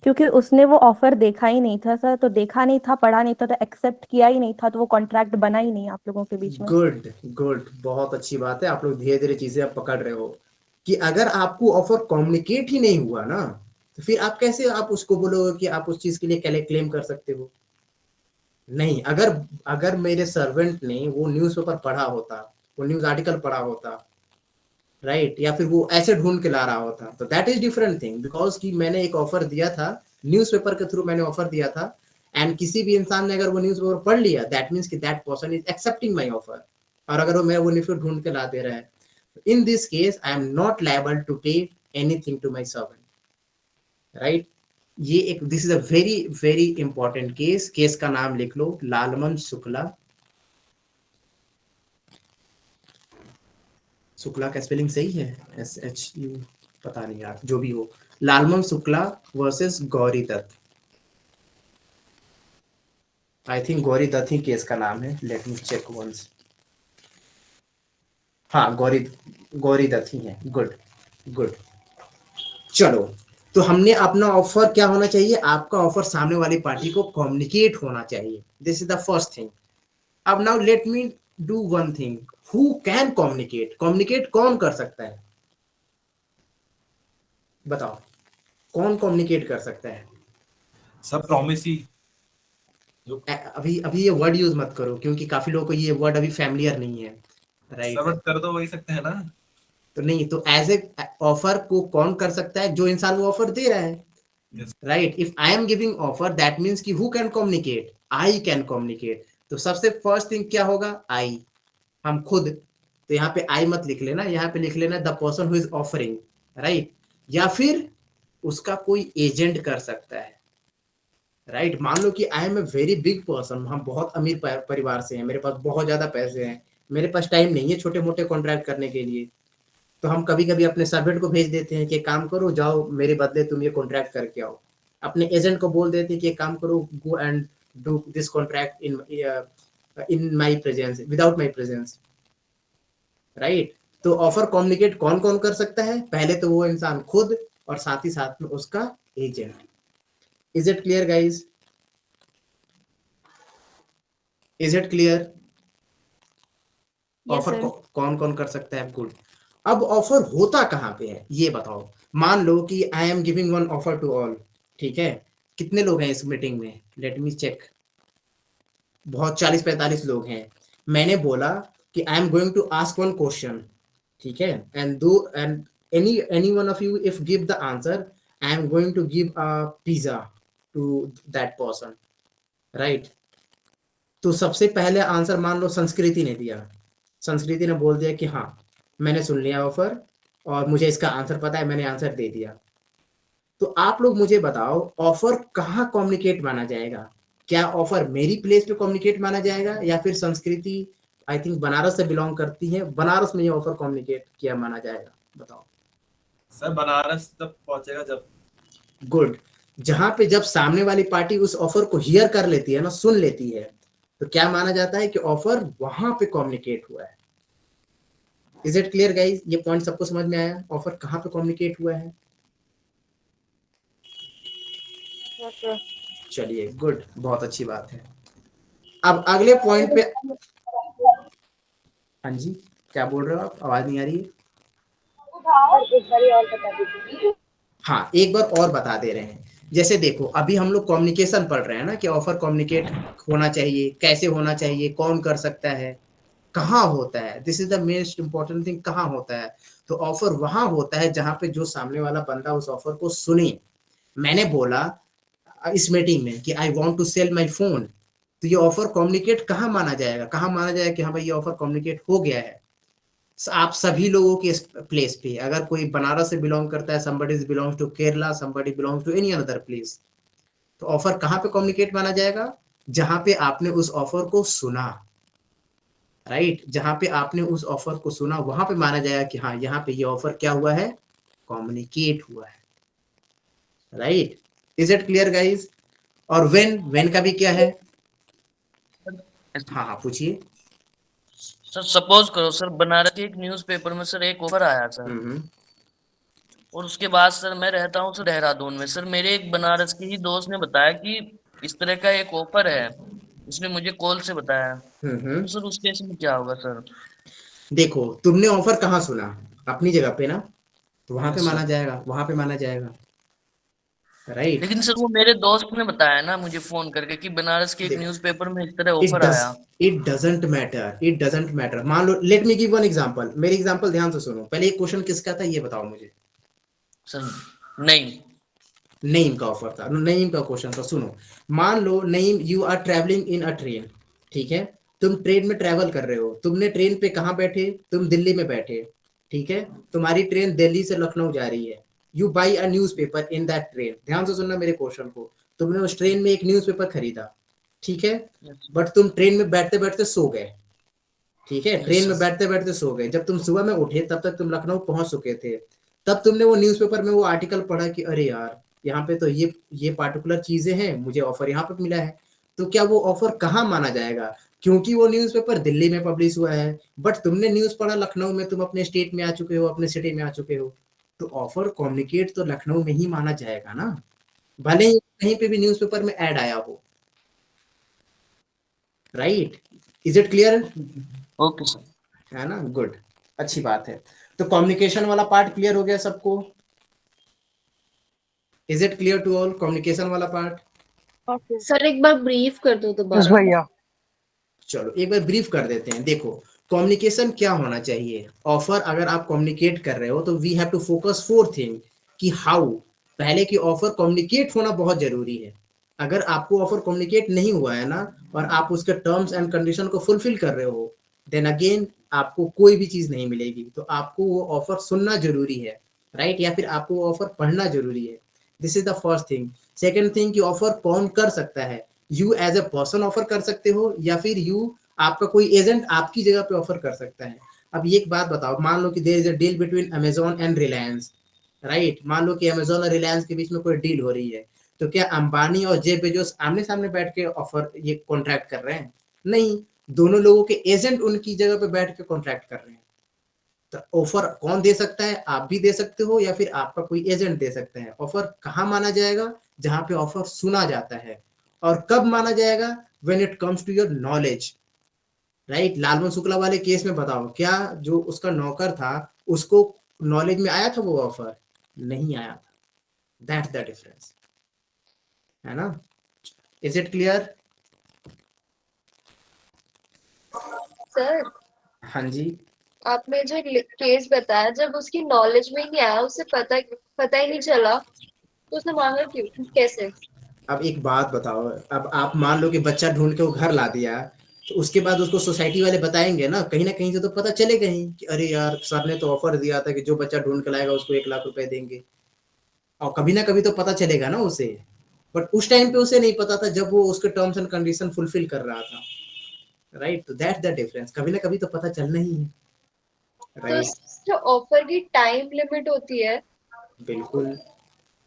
क्योंकि उसने वो ऑफर देखा ही नहीं था सर, तो देखा नहीं था, पढ़ा नहीं था, तो एक्सेप्ट किया ही नहीं था, तो वो कॉन्ट्रैक्ट बना ही नहीं आप लोगों के बीच में। गुड गुड, बहुत अच्छी बात है। आप लोग धीरे धीरे चीजें अब पकड़ रहे हो कि अगर आपको ऑफर कम्युनिकेट ही नहीं हुआ ना, तो फिर आप कैसे आप उसको बोलोगे कि आप उस चीज के लिए क्लेम कर सकते हो? नहीं। अगर अगर मेरे सर्वेंट ने वो न्यूज़पेपर पढ़ा होता, वो न्यूज आर्टिकल पढ़ा होता, राइट, या फिर वो ऐसे ढूंढ के ला रहा होता, तो that is different thing. Because कि मैंने एक ऑफर दिया था, न्यूज़पेपर के थ्रू मैंने ऑफर दिया था, एंड किसी भी इंसान ने अगर वो न्यूज़पेपर पढ़ लिया, दैट मीन्स कि that person is accepting my offer. और अगर वो मैं वो न्यूज़पेपर ढूंढ के ला दे रहा है, in this case I am not liable to pay anything to my servant, right. ये एक, this is a very very important case. Case का नाम लिख लो, लालमन शुक्ला। शुक्ला का स्पेलिंग सही है? SHU, पता नहीं यार, जो भी हो। Lalman Shukla versus Gauri Dutt. I think Gauri Dutt ही केस का नाम है। Let me check once. हाँ, गौरी दत्त ही है। Good good. चलो, तो हमने अपना ऑफर क्या होना चाहिए? आपका ऑफर सामने वाली पार्टी को कम्युनिकेट होना चाहिए। This is the first thing. अब now let me do one thing. Who can communicate? Communicate कौन कर सकता है? बताओ, कौन कम्युनिकेट कर सकता है? सब प्रॉमिस ही। अभी अभी ये वर्ड यूज मत करो, क्योंकि काफी लोगों को ये वर्ड अभी फैमिलियर नहीं है, राइट। सब कर तो वही सकते हैं ना। तो नहीं, तो एज ए ऑफर को कौन कर सकता है? जो इंसान वो ऑफर दे रहा है, Yes. Right. If I am giving offer, that means कि who can communicate? I can communicate. तो सबसे फर्स्ट थिंग क्या होगा? आई, हम खुद। तो यहाँ पे आई मत लिख लेना, यहाँ पे लिख लेना the person who is offering, right. या फिर उसका कोई एजेंट कर सकता है, राइट। मान लो कि I am a very big person, हम बहुत अमीर परिवार से हैं, मेरे पास बहुत ज्यादा पैसे हैं, मेरे पास टाइम नहीं है छोटे मोटे कॉन्ट्रैक्ट करने के लिए। तो हम कभी कभी अपने सर्वेंट को भेज देते हैं कि काम करो, जाओ मेरे बदले तुम ये कॉन्ट्रैक्ट करके आओ। अपने एजेंट को बोल देते हैं कि काम करो, go and do this contract in my presence, without my presence, right. तो ऑफर कम्युनिकेट कौन कौन कर सकता है? पहले तो वो इंसान खुद, और साथ ही साथ में उसका agent. Is it clear guys? Is it clear? Offer कौन कौन कर सकता है? गुड। अब ऑफर होता कहाँ पे है ये बताओ। मान लो कि I am giving one offer to all, ठीक है। कितने लोग हैं इस मीटिंग में? Let me check. बहुत 40-45 लोग हैं। मैंने बोला कि I am going to ask one question, ठीक है, and any one of you if give the answer, I am going to give a pizza to that person, right. तो सबसे पहले आंसर मान लो संस्कृति ने दिया। संस्कृति ने बोल दिया कि हाँ मैंने सुन लिया ऑफर, और मुझे इसका आंसर पता है, मैंने आंसर दे दिया। तो आप लोग मुझे बताओ, ऑफर कहाँ कम्युनिकेट माना जाएगा? क्या ऑफर मेरी प्लेस पे कम्युनिकेट माना जाएगा, या फिर संस्कृति आई थिंक बनारस से बिलोंग करती है, बनारस में ये ऑफर कम्युनिकेट किया माना जाएगा? बताओ। सर बनारस तब पहुंचेगा जब। गुड। जहां पे जब सामने वाली पार्टी उस ऑफर को हियर कर लेती है ना, सुन लेती है, तो क्या माना जाता है कि ऑफर वहां पे कम्युनिकेट हुआ है। Is it clear guys? ये पॉइंट सबको समझ में आया? ऑफर कहाँ पे कम्युनिकेट हुआ है? चलिए, गुड, बहुत अच्छी बात है। अब अगले पॉइंट पे, हाँ जी, क्या बोल रहे हो आप? आवाज नहीं आ रही है। हाँ, एक बार और बता दे रहे हैं। जैसे देखो, अभी हम लोग कम्युनिकेशन पढ़ रहे हैं ना, कि ऑफर कम्युनिकेट होना चाहिए, कैसे होना चाहिए, कौन कर सकता है, कहाँ होता है। This is the most important thing, कहाँ होता है। तो ऑफर वहां होता है जहां पे जो सामने वाला बंदा उस ऑफर को सुने। मैंने बोला इस मीटिंग में कि I want to sell my phone, तो ये ऑफर कम्युनिकेट कहाँ माना जाएगा? कहाँ माना जाएगा कि हाँ भाई ये ऑफर कम्युनिकेट हो गया है? आप सभी लोगों के प्लेस पे, अगर कोई बनारस से बिलोंग करता है, somebody belongs to Kerala, somebody belongs to any other place, तो ऑफर कहाँ पे कम्युनिकेट माना जाएगा? जहां पे आपने उस ऑफर को सुना, राइट, जहां पे आपने उस ऑफर को सुना वहां पे माना जाएगा कि हाँ यहाँ पे ये ऑफर क्या हुआ है, कम्युनिकेट हुआ है, right. Is it clear guys? और वेन का भी क्या है? हाँ हाँ पूछिए। सर सपोज करो सर, बनारस के एक न्यूज़पेपर में सर एक ऑफर आया सर, हम्म। और उसके बाद सर मैं रहता हूँ सर देहरादून में। सर मेरे एक बनारस के ही दोस्त ने बताया कि इस तरह का एक ऑफर है, उसने मुझे कॉल से बताया। हम्म। तो सर उस केस में क्या होगा सर? देखो तुमने ऑफर कहाँ सुना, अपनी जगह पे ना, तो वहां पे Yes, माना sir. जाएगा, वहां पे माना जाएगा, राइट। लेकिन सर वो मेरे दोस्त ने बताया ना मुझे फोन करके कि बनारस के एक न्यूज़पेपर में इस तरह इट ऑफर डज आया। It doesn't matter, it doesn't matter. मान लो, let me give one example, मेरी एग्जांपल ध्यान से सुनो। पहले एक क्वेश्चन किसका था ये बताओ मुझे। सर नहीं। नईम का ऑफर था, नईम का क्वेश्चन था। सुनो, मान लो Naeem, you are travelling in a train, ठीक है, तुम ट्रेन में ट्रेवल कर रहे हो, तुमने ट्रेन पे कहाँ बैठे, तुम दिल्ली में बैठे, ठीक है, तुम्हारी ट्रेन दिल्ली से लखनऊ जा रही है, you by a newspaper in that train. ध्यान से सुनना मेरे क्वेश्चन को, तुमने उस ट्रेन में एक न्यूज़पेपर खरीदा, ठीक है, बट तुम ट्रेन में बैठते बैठते सो गए, ठीक है, ट्रेन में बैठते बैठते सो गए, जब तुम सुबह में उठे तब तक तुम लखनऊ पहुंच चुके थे, तब तुमने वो न्यूज़पेपर में वो आर्टिकल पढ़ा कि अरे यार यहाँ पे तो ये पार्टिकुलर चीजें हैं, मुझे ऑफर यहाँ पे मिला है। तो क्या वो ऑफर कहाँ माना जाएगा? क्योंकि वो न्यूज़पेपर दिल्ली में पब्लिश हुआ है, बट तुमने न्यूज पढ़ा लखनऊ में, तुम अपने स्टेट में आ चुके हो, अपने सिटी में आ चुके हो, तो ऑफर कम्युनिकेट तो लखनऊ में ही माना जाएगा ना, भले ही कहीं पे भी न्यूज़पेपर में ऐड आया हो, right. Is it clear? Okay sir. है ना, गुड, अच्छी बात है। तो कम्युनिकेशन वाला पार्ट क्लियर हो गया सबको? Is it clear to all communication वाला पार्ट? सर एक बार ब्रीफ कर दो यस दोबारा। भैया। चलो एक बार ब्रीफ कर देते हैं। देखो कम्युनिकेशन क्या होना चाहिए, ऑफर अगर आप कम्युनिकेट कर रहे हो तो we have to focus four thing, कि हाउ, पहले की ऑफर कम्युनिकेट होना बहुत जरूरी है। अगर आपको ऑफर कम्युनिकेट नहीं हुआ है ना, और आप उसके टर्म्स एंड कंडीशन को फुलफिल कर रहे हो, देन अगेन आपको कोई भी चीज नहीं मिलेगी। तो आपको वो ऑफर सुनना जरूरी है, राइट, या फिर आपको वो ऑफर पढ़ना जरूरी है। This is the first thing. Second thing कि ऑफर कौन कर सकता है, you as a person offer कर सकते हो, या फिर यू, आपका कोई एजेंट आपकी जगह पे ऑफर कर सकता है। अब एक बात बताओ, मान लो कि there is a deal between Amazon and Reliance, right, मान लो कि अमेजोन और रिलायंस के बीच में कोई डील हो रही है, तो क्या अंबानी और जेफ बेजोस आमने सामने बैठ के ऑफर ये कॉन्ट्रैक्ट कर रहे हैं? नहीं, दोनों लोगों के एजेंट उनकी जगह पे बैठ के कॉन्ट्रैक्ट कर रहे हैं। तो ऑफर कौन दे सकता है? आप भी दे सकते हो, या फिर आपका कोई एजेंट दे सकता है। ऑफर कहाँ माना जाएगा? जहां पे ऑफर सुना जाता है। और कब माना जाएगा? When it comes to your knowledge, right. Lalman Shukla वाले केस में बताओ, क्या जो उसका नौकर था उसको नॉलेज में आया था वो ऑफर? नहीं आया था। दैट्स द डिफरेंस, है ना। Is it clear? सर हाँ जी। आपने जो केस बताया, जब उसकी नॉलेज में ही नहीं आया, उसे पता ही नहीं चला, तो उसने मांगा क्यों, कैसे? अब एक बात बताओ, अब आप मान लो कि बच्चा ढूंढ के वो घर ला दिया, तो उसके बाद उसको सोसाइटी वाले बताएंगे ना कहीं से तो पता चलेगा ही कि अरे यार सर ने तो ऑफर दिया था कि जो बच्चा ढूंढ के लाएगा उसको 1 लाख रुपए देंगे। और कभी ना कभी तो पता चलेगा ना उसे, बट उस टाइम पे उसे नहीं पता था जब वो उसके टर्म्स एंड कंडीशन फुलफिल कर रहा था, राइट। तो दैट्स द डिफरेंस, कभी ना कभी तो पता चलना ही है, तो राइट। जो ऑफर की टाइम लिमिट होती है बिल्कुल।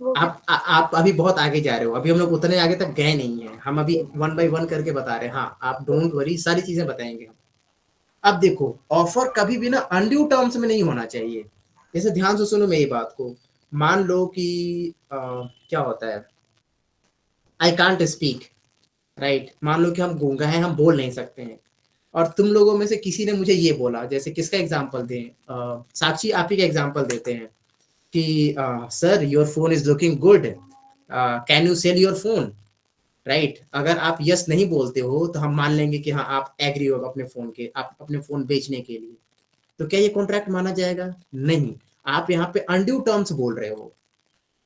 वो भी। आप अभी बहुत आगे जा रहे हो, अभी हम लोग उतने आगे तक गए नहीं है, हम अभी 1 बाय 1 करके बता रहे हैं। हाँ आप डोंट वरी, सारी चीजें बताएंगे हम। अब देखो ऑफर कभी भी ना अनड्यू टर्म्स में नहीं होना चाहिए। जैसे ध्यान से सुनो मेरी बात को, मान लो कि क्या होता है, आई कांट स्पीक, राइट, मान लो कि हम गूंगा हैं, हम बोल नहीं सकते हैं, और तुम लोगों में से किसी ने मुझे ये बोला, जैसे किसका एग्जांपल दें, साक्षी आप ही का एग्जांपल देते हैं कि sir your phone is looking good, can you sell your phone, right. अगर आप यस नहीं बोलते हो तो हम मान लेंगे कि हाँ आप एग्री हो अपने फोन के, आप अपने फोन बेचने के लिए। तो क्या ये कॉन्ट्रैक्ट माना जाएगा? नहीं, आप यहाँ पे अनड्यू टर्म्स बोल रहे हो,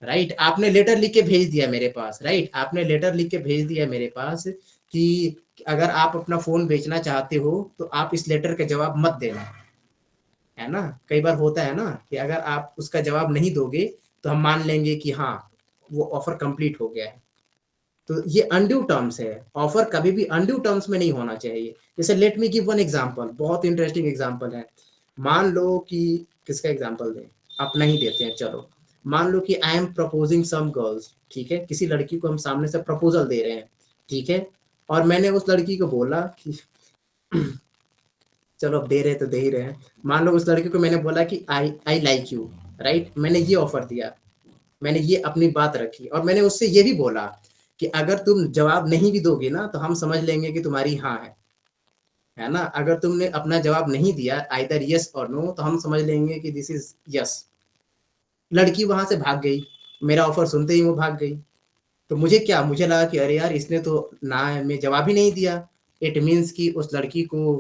राइट। आपने लेटर लिख के भेज दिया मेरे पास, राइट, आपने लेटर लिख के भेज दिया मेरे पास कि अगर आप अपना फोन बेचना चाहते हो तो आप इस लेटर का जवाब मत देना, है ना। कई बार होता है ना कि अगर आप उसका जवाब नहीं दोगे तो हम मान लेंगे कि हाँ वो ऑफर कंप्लीट हो गया है, तो ये अनड्यू टर्म्स है, ऑफर कभी भी अनड्यू टर्म्स में नहीं होना चाहिए। जैसे let me give one example, बहुत इंटरेस्टिंग एग्जांपल है। मान लो कि किसका एग्जांपल दें, अपना ही देते हैं चलो। मान लो कि I am proposing some girls, ठीक है, किसी लड़की को हम सामने से प्रपोजल दे रहे हैं, ठीक है, और मैंने उस लड़की को बोला कि चलो अब दे रहे तो दे ही रहे हैं, मान लो उस लड़की को मैंने बोला कि आई लाइक यू, राइट, मैंने ये ऑफर दिया, मैंने ये अपनी बात रखी, और मैंने उससे ये भी बोला कि अगर तुम जवाब नहीं भी दोगे ना तो हम समझ लेंगे कि तुम्हारी हाँ है ना। अगर तुमने अपना जवाब नहीं दिया आइदर यस और नो, तो हम समझ लेंगे कि दिस इज यस। लड़की वहां से भाग गई, मेरा ऑफर सुनते ही वो भाग गई। तो मुझे क्या, मुझे लगा कि अरे यार इसने तो ना में जवाब ही नहीं दिया, इट मीन्स कि उस लड़की को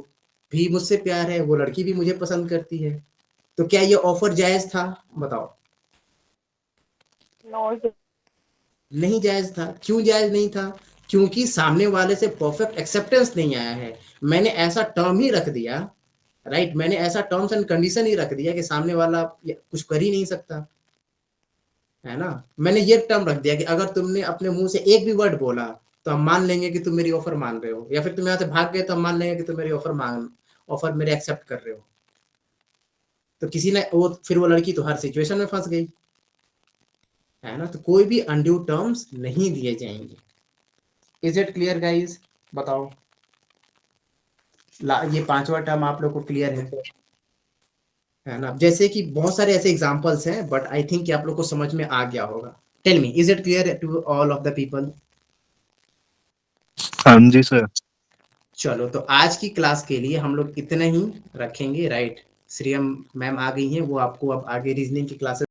भी मुझसे प्यार है, वो लड़की भी मुझे पसंद करती है। तो क्या ये ऑफर जायज था, बताओ? नहीं जायज था। क्यों जायज नहीं था? क्योंकि सामने वाले से परफेक्ट एक्सेप्टेंस नहीं आया है। मैंने ऐसा टर्म ही रख दिया, राइट, मैंने ऐसा टर्म्स एंड कंडीशन ही रख दिया कि सामने वाला कुछ कर ही नहीं सकता, है ना। मैंने ये टर्म रख दिया कि अगर तुमने अपने मुंह से एक भी वर्ड बोला तो हम मान लेंगे कि तुम मेरी ऑफर मान रहे हो, या फिर तुम यहाँ से भाग गए तो हम मान लेंगे कि तुम मेरी ऑफर मेरे एक्सेप्ट कर रहे हो। तो किसी ने वो, फिर वो लड़की तो हर सिचुएशन में फंस गई, है ना। तो कोई भी अनड्यू टर्म्स नहीं दिए जाएंगे। Is it clear guys? बताओ, ये 5वां टर्म आप लोग को क्लियर है ना। जैसे कि बहुत सारे ऐसे एग्जांपल्स हैं, बट आई थिंक कि आप लोग को समझ में आ गया होगा। Tell me, is it clear to all of the people? हाँ जी सर। चलो, तो आज की क्लास के लिए हम लोग इतना ही रखेंगे, राइट। श्रीयम मैम आ गई हैं, वो आपको अब आगे रीजनिंग की क्लासेस